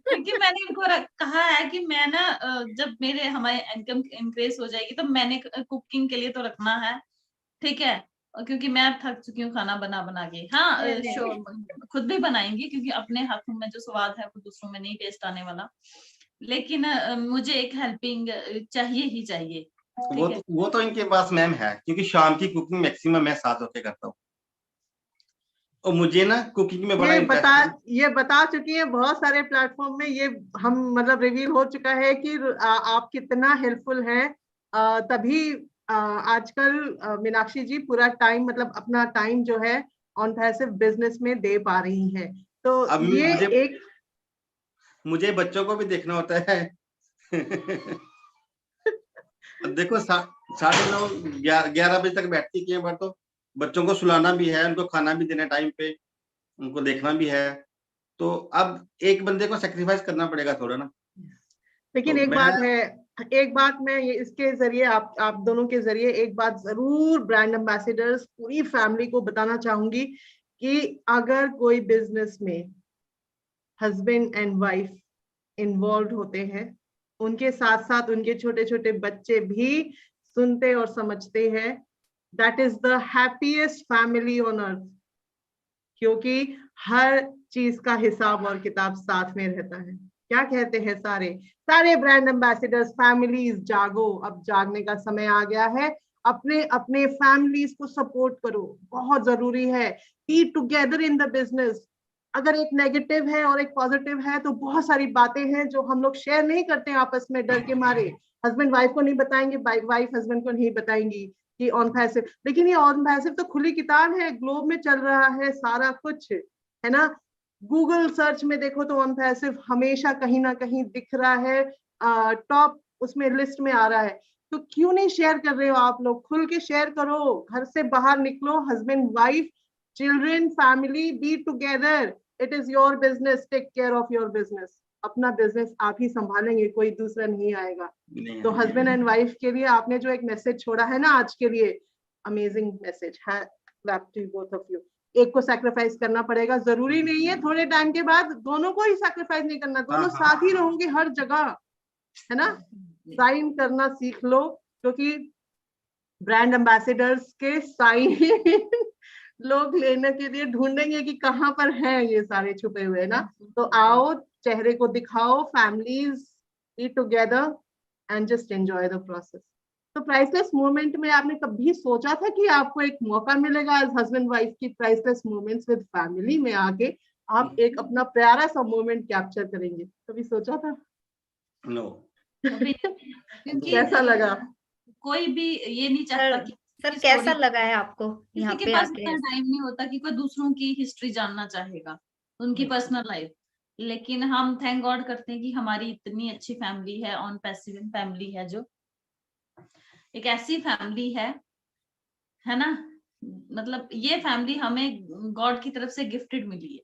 क्योंकि मैंने इनको कहा है कि मैं ना जब हमारे इनकम इंक्रीज हो जाएगी तो मैंने कुकिंग के लिए तो रखना है। ठीक है, और क्योंकि मैं थक चुकी हूँ खाना बना बना के। हाँ, खुद भी बनाएंगी, क्योंकि अपने हाथों में जो स्वाद है वो दूसरों में नहीं टेस्ट आने वाला। लेकिन मुझे एक हेल्पिंग चाहिए ही चाहिए। वो तो इनके पास मैम है, क्योंकि शाम की कुकिंग मैक्सिमम मैं साथ होके करता हूँ, और मुझे ना कुकिंग में बड़ा ये बता चुकी है बहुत सारे प्लेटफॉर्म में, ये हम मतलब रिवील हो चुका है कि आप कितना हेल्पफुल हैं। तभी आजकल मीनाक्षी जी पूरा टाइम, मतलब अपना टाइम जो है ऑन पैसिव बिजनेस में दे पा रही है। तो अब ये मुझे बच्चों को भी देखना होता है। अब देखो 9:30 11 बजे तक बैठती की बार, तो बच्चों को सुलाना भी है, उनको खाना भी देना टाइम पे, उनको देखना भी है। तो अब एक बंदे को सेक्रीफाइस करना पड़ेगा थोड़ा ना। लेकिन तो एक बात मैं ये इसके जरिए आप दोनों के जरिए एक बात जरूर ब्रांड एम्बेसडर्स पूरी फैमिली को बताना चाहूंगी कि अगर कोई बिजनेस में हस्बैंड एंड वाइफ इन्वॉल्व होते हैं, उनके साथ साथ उनके छोटे छोटे बच्चे भी सुनते और समझते हैं, that is the happiest family on earth. क्योंकि हर चीज का हिसाब और किताब साथ में रहता है। क्या कहते हैं सारे ब्रांड एम्बेसडर्स, फैमिलीज, जागो, अब जागने का समय आ गया है। अपने अपने फैमिलीज को सपोर्ट करो, बहुत जरूरी है। Be together in the business. अगर एक नेगेटिव है और एक पॉजिटिव है, तो बहुत सारी बातें हैं जो हम लोग शेयर नहीं करते आपस में, डर के मारे। हस्बैंड वाइफ को नहीं बताएंगे, वाइफ हस्बैंड को नहीं बताएंगी कि ऑन पैसिव। लेकिन ये ऑन पैसिव तो खुली किताब है, ग्लोब में चल रहा है सारा कुछ, है ना। गूगल सर्च में देखो तो ऑन पैसिव हमेशा कहीं ना कहीं दिख रहा है, टॉप उसमें लिस्ट में आ रहा है। तो क्यों नहीं शेयर कर रहे हो आप लोग? खुल के शेयर करो, घर से बाहर निकलो, husband wife, children, family, be together. It is your business, take care of your business. अपना बिजनेस आप ही संभालेंगे, कोई दूसरा नहीं आएगा। तो हस्बैंड एंड वाइफ के लिए आपने जो एक मैसेज छोड़ा है ना आज के लिए, अमेजिंग मैसेज है। left to both of you. एक को सैक्रिफाइस करना पड़ेगा, जरूरी नहीं है थोड़े टाइम के बाद दोनों को ही सैक्रिफाइस नहीं करना, दोनों साथ ही रहोगे हर जगह, है ना। साइन करना सीख लो, क्योंकि ब्रांड एम्बेसडर्स के साइन लोग लेने के लिए ढूंढेंगे कि कहाँ पर हैं ये सारे छुपे हुए, ना। तो आओ, चेहरे को दिखाओ, families eat together and just enjoy the process. तो प्राइसलेस मोमेंट में आपने कभी सोचा था कि आपको एक मौका मिलेगा एज हस्बैंड वाइफ की प्राइसलेस मोमेंट्स विद फैमिली में आके आप एक अपना प्यारा सा मोमेंट कैप्चर करेंगे? कभी सोचा था? नो। क्योंकि कैसा लगा? कोई भी ये नहीं चाहता कि सर कैसा लगा है आपको यहाँ किसी पे के पास आके? इतना टाइम नहीं होता कि कोई दूसरों की हिस्ट्री जानना चाहेगा, उनकी पर्सनल लाइफ। लेकिन हम थैंक गॉड करते हैं कि हमारी इतनी अच्छी फैमिली है, ऑन पैसिव फैमिली है, जो एक ऐसी फैमिली है ना। मतलब ये फैमिली हमें गॉड की तरफ से गिफ्टेड मिली है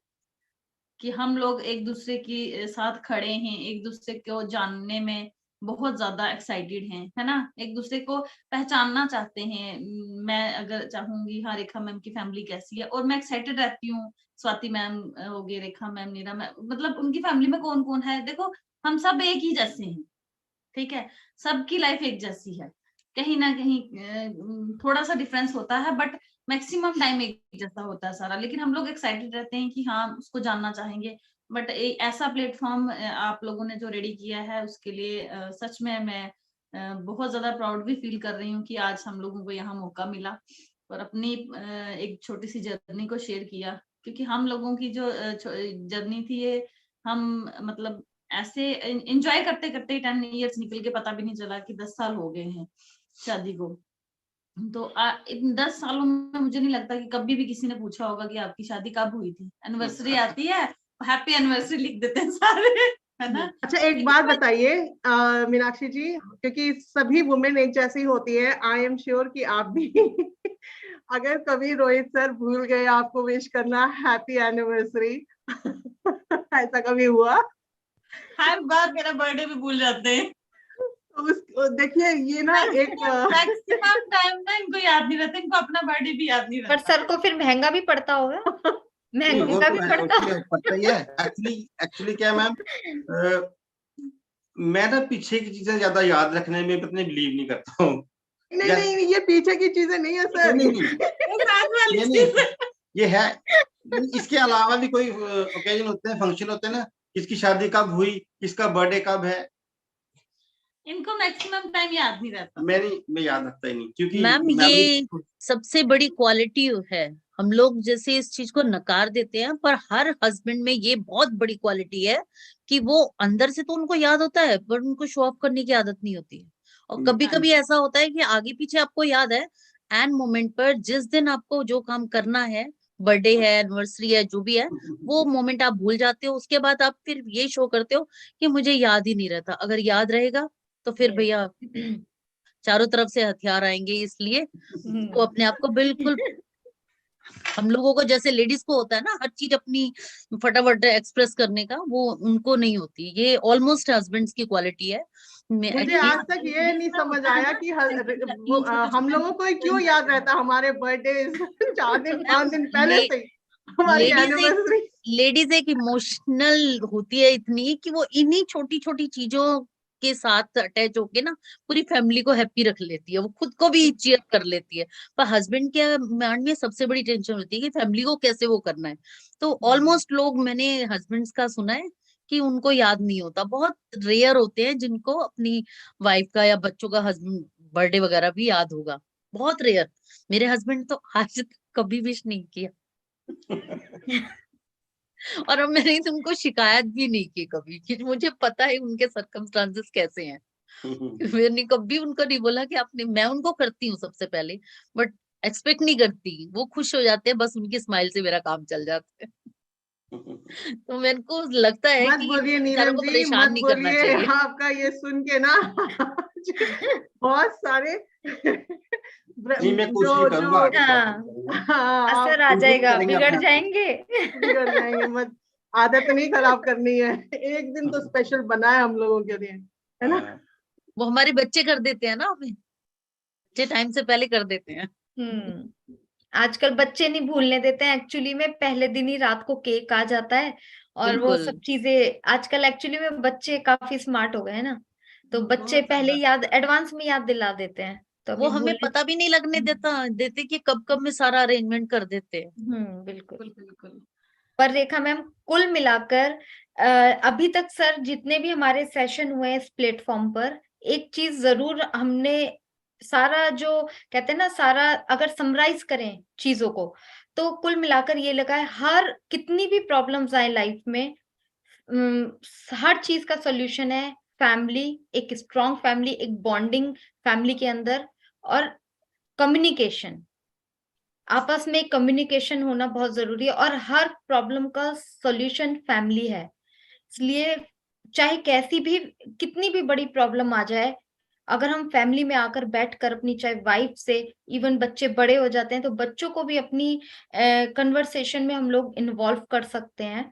कि हम लोग एक दूसरे के साथ खड़े हैं, एक दूसरे को जानने में बहुत ज्यादा एक्साइटेड हैं, है ना। एक दूसरे को पहचानना चाहते हैं। मैं अगर चाहूंगी हाँ रेखा मैम की फैमिली कैसी है, और मैं एक्साइटेड रहती हूँ, स्वाति मैम हो गई, रेखा मैम, नीरा मैम, मतलब उनकी फैमिली में कौन कौन है। देखो हम सब एक ही जैसे हैं, ठीक है, सबकी लाइफ एक जैसी है। कहीं ना कहीं थोड़ा सा डिफरेंस होता है, बट मैक्सिमम टाइम एक जैसा होता है सारा। लेकिन हम लोग एक्साइटेड रहते हैं कि हाँ उसको जानना चाहेंगे। बट ऐसा प्लेटफॉर्म आप लोगों ने जो रेडी किया है उसके लिए सच में मैं बहुत ज्यादा प्राउड भी फील कर रही हूँ कि आज हम लोगों को यहाँ मौका मिला और अपनी एक छोटी सी जर्नी को शेयर किया। क्योंकि हम लोगों की जो जर्नी थी ये हम मतलब ऐसे एंजॉय करते करते 10 इयर्स निकल के पता भी नहीं चला कि 10 साल हो गए हैं शादी को। तो इन 10 सालों में मुझे नहीं लगता कि कभी भी किसी ने पूछा होगा कि आपकी शादी कब हुई थी। एनिवर्सरी आती है, हैप्पी एनिवर्सरी लिख देते हैं सारे, है ना। अच्छा एक बात बताइए मीनाक्षी जी, क्योंकि सभी वुमेन एक जैसी होती है, आई एम श्योर कि आप भी अगर कभी रोहित सर भूल गए आपको विश करना हैप्पी एनिवर्सरी ऐसा कभी हुआ? हर बार मेरा बर्थडे भी भूल जाते हैं। देखिए ये ना एक मैक्सिमम टाइम ना इनको याद नहीं रहता, इनको अपना बर्थडे भी याद नहीं पर रहता। सर को फिर महंगा भी पड़ता होगा। महंगा भी पड़ता ही है। एक्चुअली क्या मैम, मैं ना पीछे की चीजें ज्यादा याद रखने में अपने बिलीव नहीं करता हूँ। नहीं ये पीछे की चीजें नहीं है सर, नहीं ये है। इसके अलावा भी कोई ओकेजन होते हैं, फंक्शन होते हैं ना, किसकी शादी कब हुई, किसका बर्थडे कब है, इनको मैक्सिमम टाइम याद नहीं रहता। मैं याद रखता ही नहीं, क्योंकि मैम ये सबसे बड़ी क्वालिटी है। हम लोग जैसे इस चीज को नकार देते हैं, पर हर हस्बैंड में ये बहुत बड़ी क्वालिटी है कि वो अंदर से तो उनको याद होता है पर उनको शो ऑफ करने की आदत नहीं होती है। और कभी कभी ऐसा होता है कि आगे पीछे आपको याद है, एंड मोमेंट पर जिस दिन आपको जो काम करना है, बर्थडे है, एनिवर्सरी है, जो भी है, वो मोमेंट आप भूल जाते हो। उसके बाद आप फिर ये शो करते हो कि मुझे याद ही नहीं रहता। अगर याद रहेगा तो फिर भैया चारों तरफ से हथियार आएंगे, इसलिए तो अपने आप को बिल्कुल, हम लोगों को जैसे लेडीज को होता है ना हर चीज अपनी फटाफट एक्सप्रेस करने का, वो उनको नहीं होती। ये ऑलमोस्ट हस्बैंड्स की क्वालिटी है। मुझे आज तक ये नहीं समझ आया कि हम लोगों को क्यों याद रहता हमारे बर्थडे 4 दिन 5 दिन पहले से हमारी एनिवर्सरी। लेडीज एक इमोशनल होती है इतनी कि वो इन्हीं छोटी छोटी चीजों के साथ अटैच होके ना पूरी फैमिली को हैप्पी रख लेती है, वो खुद को भी चीयर कर लेती है। पर हस्बैंड के माइंड में सबसे बड़ी टेंशन होती है कि फैमिली को कैसे वो करना है। तो ऑलमोस्ट लोग मैंने हस्बैंड्स का सुना है कि उनको याद नहीं होता। बहुत रेयर होते हैं जिनको अपनी वाइफ का या बच्चों का हस्बैंड बर्थडे वगैरह भी याद होगा, बहुत रेयर। मेरे हस्बैंड तो आज तक कभी विश नहीं किया और अब मैंने उनको शिकायत भी नहीं की कभी, कि मुझे पता है उनके सर्कमस्टांसेस कैसे हैं। मैंने कभी उनको नहीं बोला कि आपने, मैं उनको करती हूँ सबसे पहले, बट एक्सपेक्ट नहीं करती। वो खुश हो जाते हैं, बस उनकी स्माइल से मेरा काम चल जाता है। तो मेरे को लगता है मत कि बोलिए बेचारों नीरज को जी, परेशान मत नहीं करना बोलिए। चाहिए। आपका ये सुन के ना बहुत सारे नहीं, मैं कोशिश करूंगा आगे असर आ जाएगा, बिगड़ जाएंगे। मत, आदत नहीं खराब करनी है। एक दिन तो स्पेशल बना है हम लोगों के लिए, है ना। वो हमारे बच्चे कर देते हैं ना, हमें बच्चे टाइम से पहले कर देते हैं। आजकल बच्चे नहीं भूलने देते हैं, एक्चुअली में पहले दिन ही रात को केक आ जाता है और वो बिल्कुल। सब चीजें, आजकल एक्चुअली में बच्चे काफी स्मार्ट हो गए हैं ना, तो बच्चे बहुत पहले ज्यादा। याद, एडवांस में याद दिला देते हैं, तो वो अभी हमें भूलने। पता भी नहीं लगने देते कि कब कब में सारा अरेंजमेंट कर देते हैं। बिल्कुल। बिल्कुल बिल्कुल। पर रेखा मैम, कुल मिलाकर अभी तक सर जितने भी हमारे सेशन हुए इस प्लेटफॉर्म पर, एक चीज जरूर हमने, सारा जो कहते हैं ना, सारा अगर समराइज करें चीजों को, तो कुल मिलाकर ये लगा है, हर कितनी भी प्रॉब्लम्स आए लाइफ में, उम, हर चीज का सॉल्यूशन है फैमिली, एक स्ट्रॉन्ग फैमिली, एक बॉन्डिंग फैमिली के अंदर, और कम्युनिकेशन, आपस में कम्युनिकेशन होना बहुत जरूरी है, और हर प्रॉब्लम का सॉल्यूशन फैमिली है। इसलिए चाहे कैसी भी, कितनी भी बड़ी प्रॉब्लम आ जाए, अगर हम फैमिली में आकर बैठकर अपनी, चाहे वाइफ से, इवन बच्चे बड़े हो जाते हैं तो बच्चों को भी अपनी कन्वर्सेशन में हम लोग इन्वॉल्व कर सकते हैं।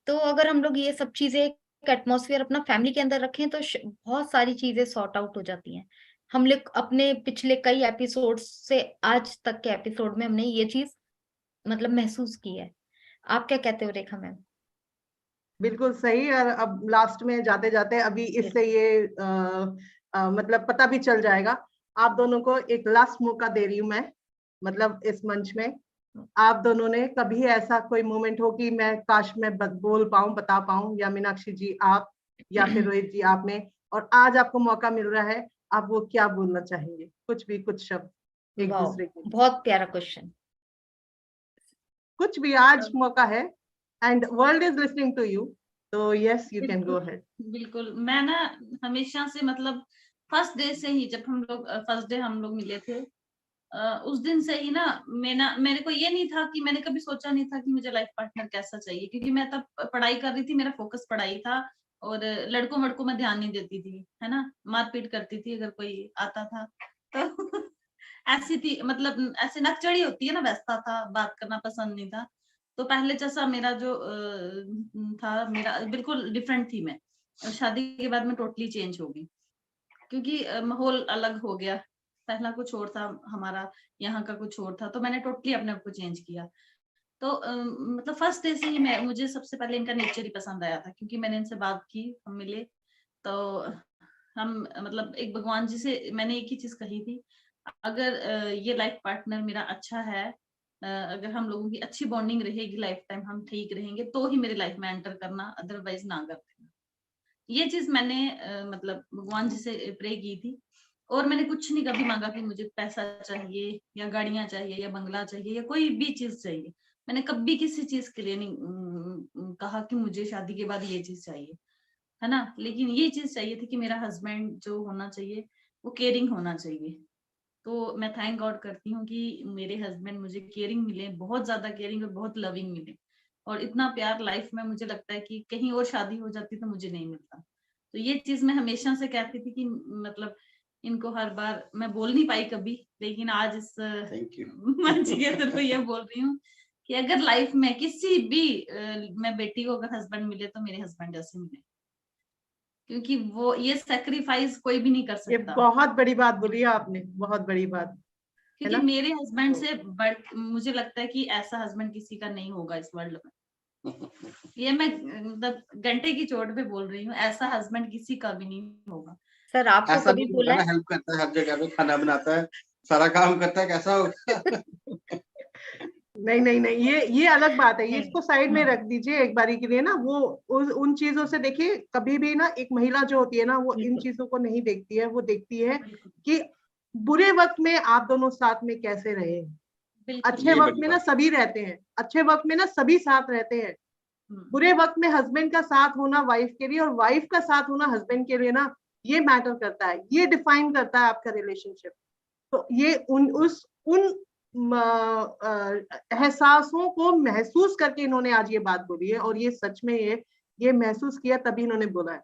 तो अगर हम लोग ये सब चीजें, एक एटमॉस्फेयर अपना फैमिली के अंदर रखें, तो बहुत सारी चीजें सॉर्ट आउट हो जाती हैं। हम लोग अपने पिछले कई एपिसोड से आज तक के एपिसोड में हमने ये चीज मतलब महसूस की है। आप क्या कहते हो रेखा मैम? बिल्कुल सही। और अब लास्ट में जाते जाते अभी इससे ये मतलब पता भी चल जाएगा। आप दोनों को एक लास्ट मौका दे रही हूँ मैं, मतलब इस मंच में आप दोनों ने कभी ऐसा कोई मोमेंट हो कि मैं काश मैं बोल पाऊं, बता पाऊं, या मीनाक्षी जी आप, या फिर रोहित जी आपने, और आज आपको मौका मिल रहा है, आप वो क्या बोलना चाहेंगे? कुछ भी, कुछ शब्द एक वाओ, दूसरे के लिए, बहुत प्यारा क्वेश्चन। कुछ भी, आज मौका है, and world is listening to you, तो यस यू कैन गो बिल्कुल अहेड। बिल्कुल। मैं ना हमेशा से, मतलब फर्स्ट डे से ही, जब हम लोग फर्स्ट डे हम लोग मिले थे, उस दिन से ही ना, मेरे को ये नहीं था कि, मैंने कभी सोचा नहीं था कि मुझे लाइफ पार्टनर कैसा चाहिए, क्योंकि मैं तब पढ़ाई कर रही थी, मेरा फोकस पढ़ाई था, और लड़कों वड़कों में ध्यान नहीं देती थी, है ना, मारपीट करती थी अगर कोई आता था तो ऐसी थी, मतलब ऐसे नकचड़ी होती है ना, वैसा था, बात करना पसंद नहीं था। तो पहले जैसा मेरा जो था, मेरा बिल्कुल डिफरेंट थी मैं, और शादी के बाद में टोटली चेंज हो गई, क्योंकि माहौल अलग हो गया। पहला कुछ और था हमारा, यहाँ का कुछ और था, तो मैंने टोटली अपने आप को चेंज किया। तो मतलब फर्स्ट डे से ही मुझे सबसे पहले इनका नेचर ही पसंद आया था, क्योंकि मैंने इनसे बात की, हम मिले, तो हम मतलब एक भगवान जी से मैंने एक ही चीज कही थी, अगर ये लाइफ पार्टनर मेरा अच्छा है, अगर हम लोगों की अच्छी बॉन्डिंग रहेगी, लाइफ टाइम हम ठीक रहेंगे, तो ही मेरी लाइफ में एंटर करना, अदरवाइज ना कर देना। ये चीज मैंने मतलब भगवान जी से प्रे की थी, और मैंने कुछ नहीं कभी मांगा कि मुझे पैसा चाहिए, या गाड़ियां चाहिए, या बंगला चाहिए, या कोई भी चीज चाहिए। मैंने कभी किसी चीज के लिए नहीं कहा कि मुझे शादी के बाद ये चीज चाहिए, है ना, लेकिन ये चीज चाहिए थी कि मेरा हस्बैंड जो होना चाहिए वो केयरिंग होना चाहिए। तो मैं थैंक गॉड करती हूँ कि मेरे हस्बैंड मुझे केयरिंग मिले, बहुत ज्यादा केयरिंग और बहुत लविंग मिले, और इतना प्यार लाइफ में मुझे लगता है कि कहीं और शादी हो जाती तो मुझे नहीं मिलता। तो ये चीज मैं हमेशा से कहती थी कि मतलब इनको हर बार मैं बोल नहीं पाई कभी, लेकिन आज इस थैंक यू। मंच के थ्रू ये बोल रही हूँ कि अगर लाइफ में किसी भी मैं बेटी को अगर हस्बैंड मिले तो मेरे हस्बैंड जैसे मिले, क्योंकि वो ये सेक्रीफाइस कोई भी नहीं कर ये सकता, बहुत बड़ी बात बोली है आपने, बहुत बड़ी बात है क्योंकि ना। मेरे हस्बैंड से मुझे लगता है कि ऐसा हस्बैंड किसी का नहीं होगा इस वर्ल्ड में। ये मैं मतलब घंटे की चोट पे बोल रही हूँ, ऐसा हस्बैंड किसी का भी नहीं होगा। सर आपको ऐसा कभी भी बोला होता है है? ना, हेल्प करता है हर जगह पे, खाना बनाता है, सारा काम करता है, कैसा होगा? नहीं नहीं नहीं, ये अलग बात है, ये नहीं, इसको साइड में रख दीजिए एक बारी के लिए ना। वो उन चीजों से देखिए, कभी भी ना एक महिला जो होती है ना, वो इन बिल्कुल चीजों को नहीं देखती है। वो देखती है बिल्कुल कि बुरे वक्त में आप दोनों साथ में कैसे रहे। बिल्कुल। अच्छे ये वक्त बड़ी में ना बात सभी रहते हैं, अच्छे वक्त में ना सभी साथ रहते हैं। हम्म, बुरे वक्त में हस्बैंड का साथ होना वाइफ के लिए, और वाइफ का साथ होना हस्बैंड के लिए ना, ये मैटर करता है, ये डिफाइन करता है आपका रिलेशनशिप। तो ये उन एहसासों को महसूस करके इन्होंने आज ये बात बोली है, और ये सच में ये महसूस किया तभी इन्होंने बोला है।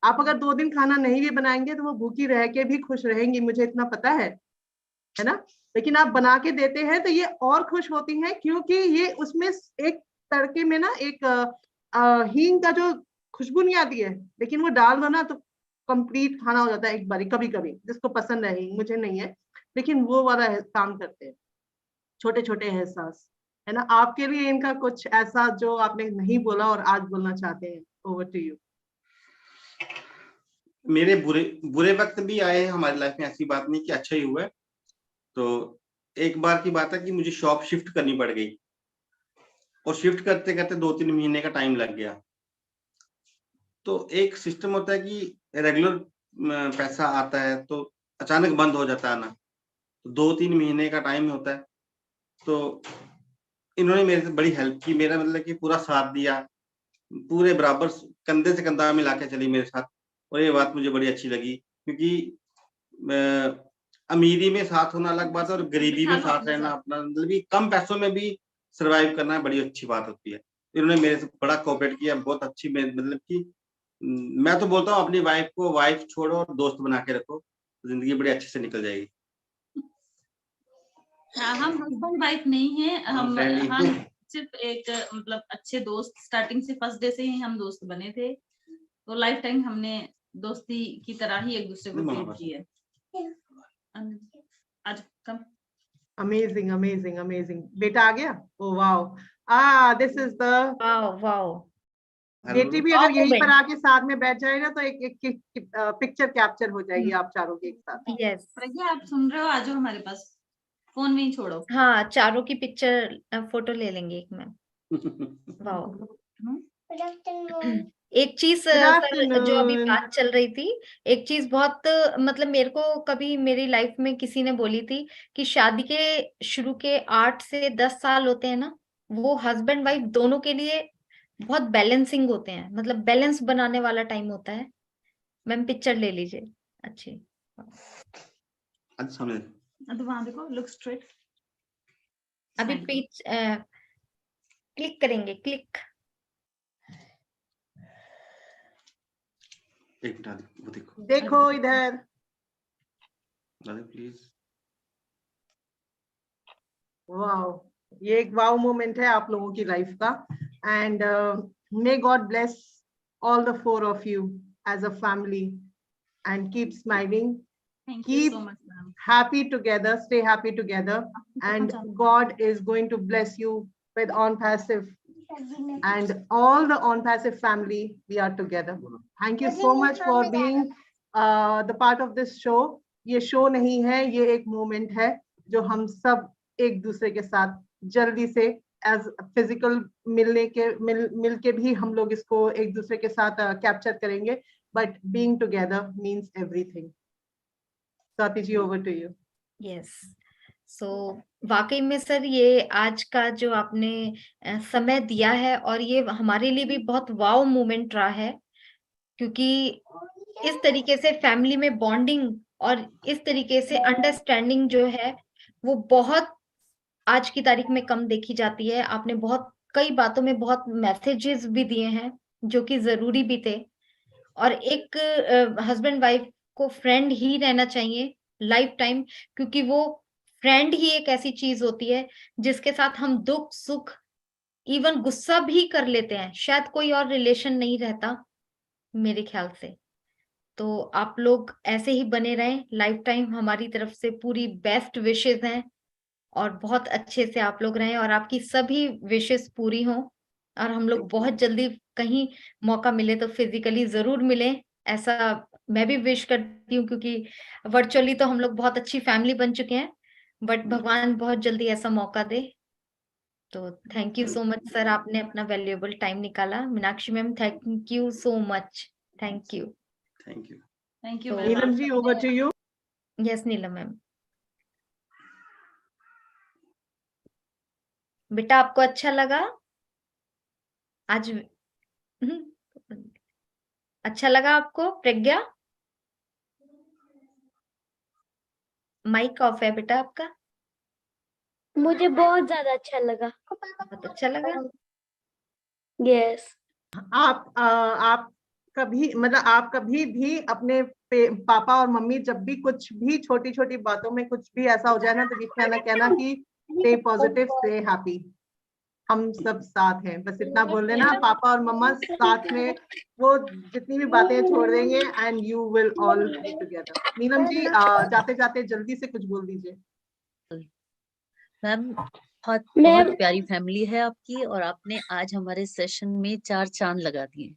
आप अगर 2 दिन खाना नहीं भी बनाएंगे तो वो भूखी रह के भी खुश रहेंगी, मुझे इतना पता है ना। लेकिन आप बना के देते हैं तो ये और खुश होती हैं, क्योंकि ये उसमें एक तड़के में ना एक हींग का जो खुशबू नहीं आती है, लेकिन वो डाल दो ना तो कंप्लीट खाना हो जाता है एक बारी। कभी कभी जिसको पसंद है हींग, मुझे नहीं है, लेकिन वो वाला काम करते हैं। छोटे छोटे एहसास, है ना। आपके लिए इनका कुछ ऐसा जो आपने नहीं बोला और आज बोलना चाहते हैं, ओवर टू यू। मेरे बुरे वक्त भी आए हैं हमारी लाइफ में, ऐसी बात नहीं कि अच्छा ही हुआ है। तो एक बार की बात है कि मुझे शॉप शिफ्ट करनी पड़ गई, और शिफ्ट करते करते 2-3 महीने का टाइम लग गया। तो एक सिस्टम होता है कि रेगुलर पैसा आता है तो अचानक बंद हो जाता है ना, तो 2-3 महीने का टाइम होता है। तो इन्होंने मेरे से बड़ी हेल्प की, मेरा मतलब कि पूरा साथ दिया, पूरे बराबर कंधे से कंधा मिला के चली मेरे साथ, और ये बात मुझे बड़ी अच्छी लगी, क्योंकि अमीरी में साथ होना अलग बात है, और गरीबी में साथ रहना अपना, मतलब कि कम पैसों में भी सर्वाइव करना बड़ी अच्छी बात होती है। इन्होंने मेरे से बड़ा कोऑपरेट किया, बहुत अच्छी, मतलब कि मैं तो बोलता हूँ अपनी वाइफ को वाइफ छोड़ो और दोस्त बना के रखो, जिंदगी बड़ी अच्छे से निकल जाएगी। हम हस्बैंड वाइफ नहीं है, हम friendly। सिर्फ एक मतलब अच्छे दोस्त, स्टार्टिंग से फर्स्ट डे से ही हम दोस्त बने थे, तो लाइफ टाइम हमने दोस्ती की तरह ही एक दूसरे को ट्रीट की है। आज कम अमेजिंग अमेजिंग अमेजिंग। बेटा आ गया? Oh wow, this is the wow wow. बेटी भी अगर यहीं पर आके साथ में बैठ जाए ना तो एक पिक्चर कैप्चर हो जाएगी आप चारों के एक साथ। यस, प्रज्ञा आप सुन रहे हो, आ जाओ हमारे पास, फोन में ही छोड़ो। हाँ, चारों की पिक्चर फोटो ले लेंगे एक में। वाओ। एक चीज Good सर, जो अभी afternoon. बात चल रही थी, एक चीज बहुत मतलब मेरे को कभी मेरी लाइफ में किसी ने बोली थी कि शादी के शुरू के 8 से 10 साल होते हैं ना, वो हस्बैंड वाइफ दोनों के लिए बहुत बैलेंसिंग होते हैं, मतलब बैलेंस बनाने वाला टाइम होता है। मैम पिक्चर ले लीजिए अच्छी। अच्छा, तो वहां देखो, लुक स्ट्रेट। अभी पिच क्लिक करेंगे, क्लिक। एक मिनट, वो देखो देखो इधर। प्लीज। वाओ, ये एक वाओ मोमेंट है आप लोगों की लाइफ का। And may God bless all the 4 of you as a family and keep smiling, Thank you keep so much, ma'am. happy together, stay happy together, and God is going to bless you with On Passive and all the On Passive family. We are together. Thank you so much for being the part of this show. ये show नहीं है, ये एक moment है जो हम सब एक दूसरे के साथ जल्दी से एज फिजिकल मिल के भी हम लोग इसको एक दूसरे के साथ कैप्चर करेंगे, but being together means everything. Swati ji, over to you. Yes, so वाकई में सर ये आज का जो आपने समय दिया है, और ये हमारे लिए भी बहुत वाव मोमेंट रहा है, क्योंकि इस तरीके से फैमिली में बॉन्डिंग और इस तरीके से अंडरस्टैंडिंग जो है वो बहुत आज की तारीख में कम देखी जाती है। आपने बहुत कई बातों में बहुत मैसेजेस भी दिए हैं जो कि जरूरी भी थे, और एक हस्बैंड वाइफ को फ्रेंड ही रहना चाहिए लाइफ टाइम, क्योंकि वो फ्रेंड ही एक ऐसी चीज होती है जिसके साथ हम दुख सुख इवन गुस्सा भी कर लेते हैं, शायद कोई और रिलेशन नहीं रहता मेरे ख्याल से। तो आप लोग ऐसे ही बने रहें लाइफ टाइम, हमारी तरफ से पूरी बेस्ट विशेस हैं, और बहुत अच्छे से आप लोग रहें और आपकी सभी विशेस पूरी हों, और हम लोग बहुत जल्दी कहीं मौका मिले तो फिजिकली जरूर मिलें, ऐसा मैं भी विश करती हूँ, क्योंकि वर्चुअली तो हम लोग बहुत अच्छी फैमिली बन चुके हैं, बट भगवान बहुत जल्दी ऐसा मौका दे। तो thank you so much sir, आपने अपना वैल्यूएबल टाइम निकाला। Meenakshi ma'am, thank you so much, thank you. Thank you. Thank you. Neelam ji, over to you. Yes Neelam ma'am. बेटा आपको अच्छा लगा आज? अच्छा लगा आपको? प्रज्ञा, माइक ऑफ है बेटा आपका। मुझे बहुत ज्यादा अच्छा लगा। बहुत अच्छा लगा। यस। आप कभी मतलब आप कभी भी अपने पापा और मम्मी जब भी कुछ भी छोटी छोटी बातों में कुछ भी ऐसा हो जाए ना, तो कहना कि स्टे पॉजिटिव, स्टे हैप्पी, हम सब साथ हैं, बस इतना बोल देना। पापा और मम्मा साथ में वो जितनी भी बातें छोड़ देंगे and you will all be together. Neelam ji, जाते जाते जल्दी से कुछ बोल दीजिए। मैम बहुत मैं बहुत प्यारी फैमिली है आपकी, और आपने आज हमारे सेशन में 4 चांद लगा दिए।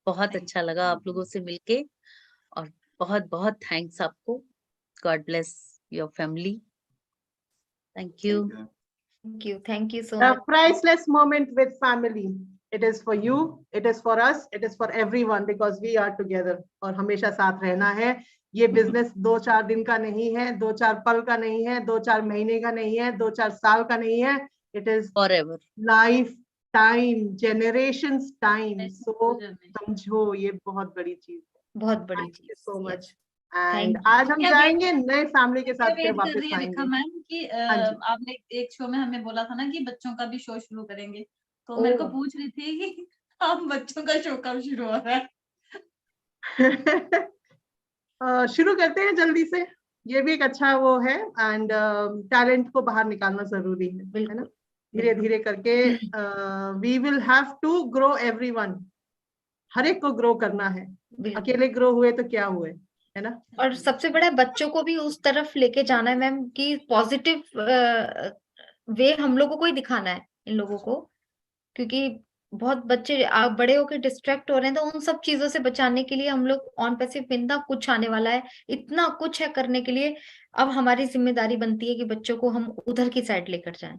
बहुत अच्छा लगा आप लोगों से मिलके, और बहुत बहुत थैंक्स आपको। God bless your family. Thank you. Thank you so A much. priceless moment with family. It is for you, it is for us, it is for everyone because we are together. और हमेशा साथ रहना है। ये business 2-4 दिन का नहीं है, 2-4 पल का नहीं है, 2-4 महीने का नहीं है, 2-4 साल का नहीं है। It is forever. Life time, generations time. So journey. समझो ये बहुत बड़ी चीज है। बहुत बड़ी थैंक यू चीज। सो Yes. Much. And Thank you. आज हम क्या जाएंगे नए फैमिली के क्या साथ फिर वेट कर वापस रही है रेखा आएंगे। मैम कि हाँ जी। आपने एक शो में हमें बोला था ना कि बच्चों का भी शो शुरू करेंगे, तो मेरे को ओह। पूछ रही थी कि आप बच्चों का शो कब शुरू हो रहा है। शुरू करते हैं जल्दी से। ये भी एक अच्छा वो है, एंड टैलेंट को बाहर निकालना जरूरी है ना। बिल्कुल। धीरे धीरे करके we will have to grow everyone. हर एक को ग्रो करना है। बिल्कुल। अकेले ग्रो हुए तो क्या हुए, है ना। और सबसे बड़ा बच्चों को भी उस तरफ लेके जाना है मैम कि पॉजिटिव वे हम लोगों को ही दिखाना है इन लोगों को, क्योंकि बहुत बच्चे बड़े होकर डिस्ट्रैक्ट हो रहे हैं, तो उन सब चीजों से बचाने के लिए हम लोग ऑन पैसिव इतना कुछ आने वाला है, इतना कुछ है करने के लिए। अब हमारी जिम्मेदारी बनती है कि बच्चों को हम उधर की साइड लेकर जाएं।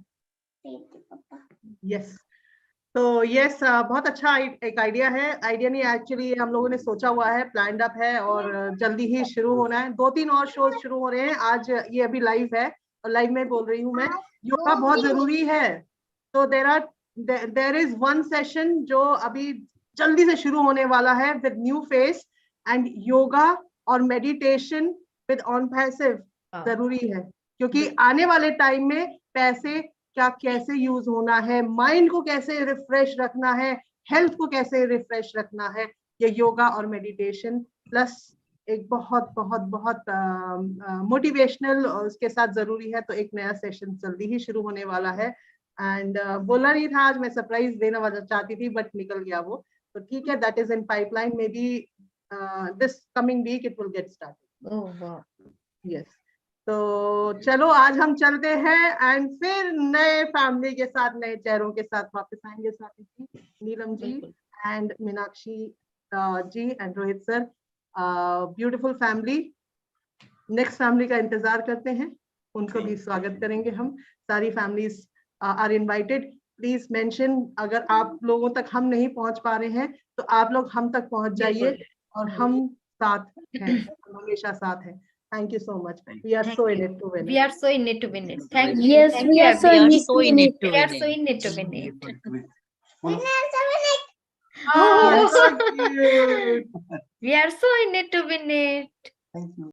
यस। तो यस, बहुत अच्छा एक आइडिया है। आइडिया नहीं, एक्चुअली हम लोगों ने सोचा हुआ है, प्लान्ड अप है, और जल्दी ही शुरू होना है। 2-3 और शोज शुरू हो रहे हैं। आज ये अभी लाइव है, और लाइव में बोल रही हूँ मैं। योगा बहुत जरूरी है। तो देर इज वन सेशन जो अभी जल्दी से शुरू होने वाला है with new face, and yoga और मेडिटेशन विद ऑन पैसिव जरूरी है, क्योंकि आने वाले टाइम में पैसे क्या कैसे यूज होना है, माइंड को कैसे रिफ्रेश रखना है, हेल्थ को कैसे रिफ्रेश रखना है, ये योगा और मेडिटेशन प्लस एक बहुत बहुत बहुत मोटिवेशनल उसके साथ जरूरी है। तो एक नया सेशन जल्दी ही शुरू होने वाला है। एंड बोला नहीं था आज, मैं सरप्राइज देना चाहती थी बट निकल गया वो। तो ठीक है, that is in pipeline. Maybe this coming week it will get started. Oh वाह। यस। तो चलो आज हम चलते हैं, एंड फिर नए फैमिली के साथ, नए चेहरों के साथ वापस आएंगे। Swati ji, Neelam ji, and Meenakshi ji, and Rohit sir. Beautiful family. Next family का इंतजार करते हैं, उनको भी स्वागत करेंगे हम। सारी families are invited. Please mention, अगर आप लोगों तक हम नहीं पहुंच पा रहे हैं तो आप लोग हम तक पहुंच जाइए, और हम साथ हैं, हम हमेशा साथ हैं। Thank you so much. We are so in it to win it. We are so in it to win it. Thank you. Yes, Thank we you are so everyone. in it to win it. We are so in it to win it. Oh, so cute. We are so in it to win it. Thank you.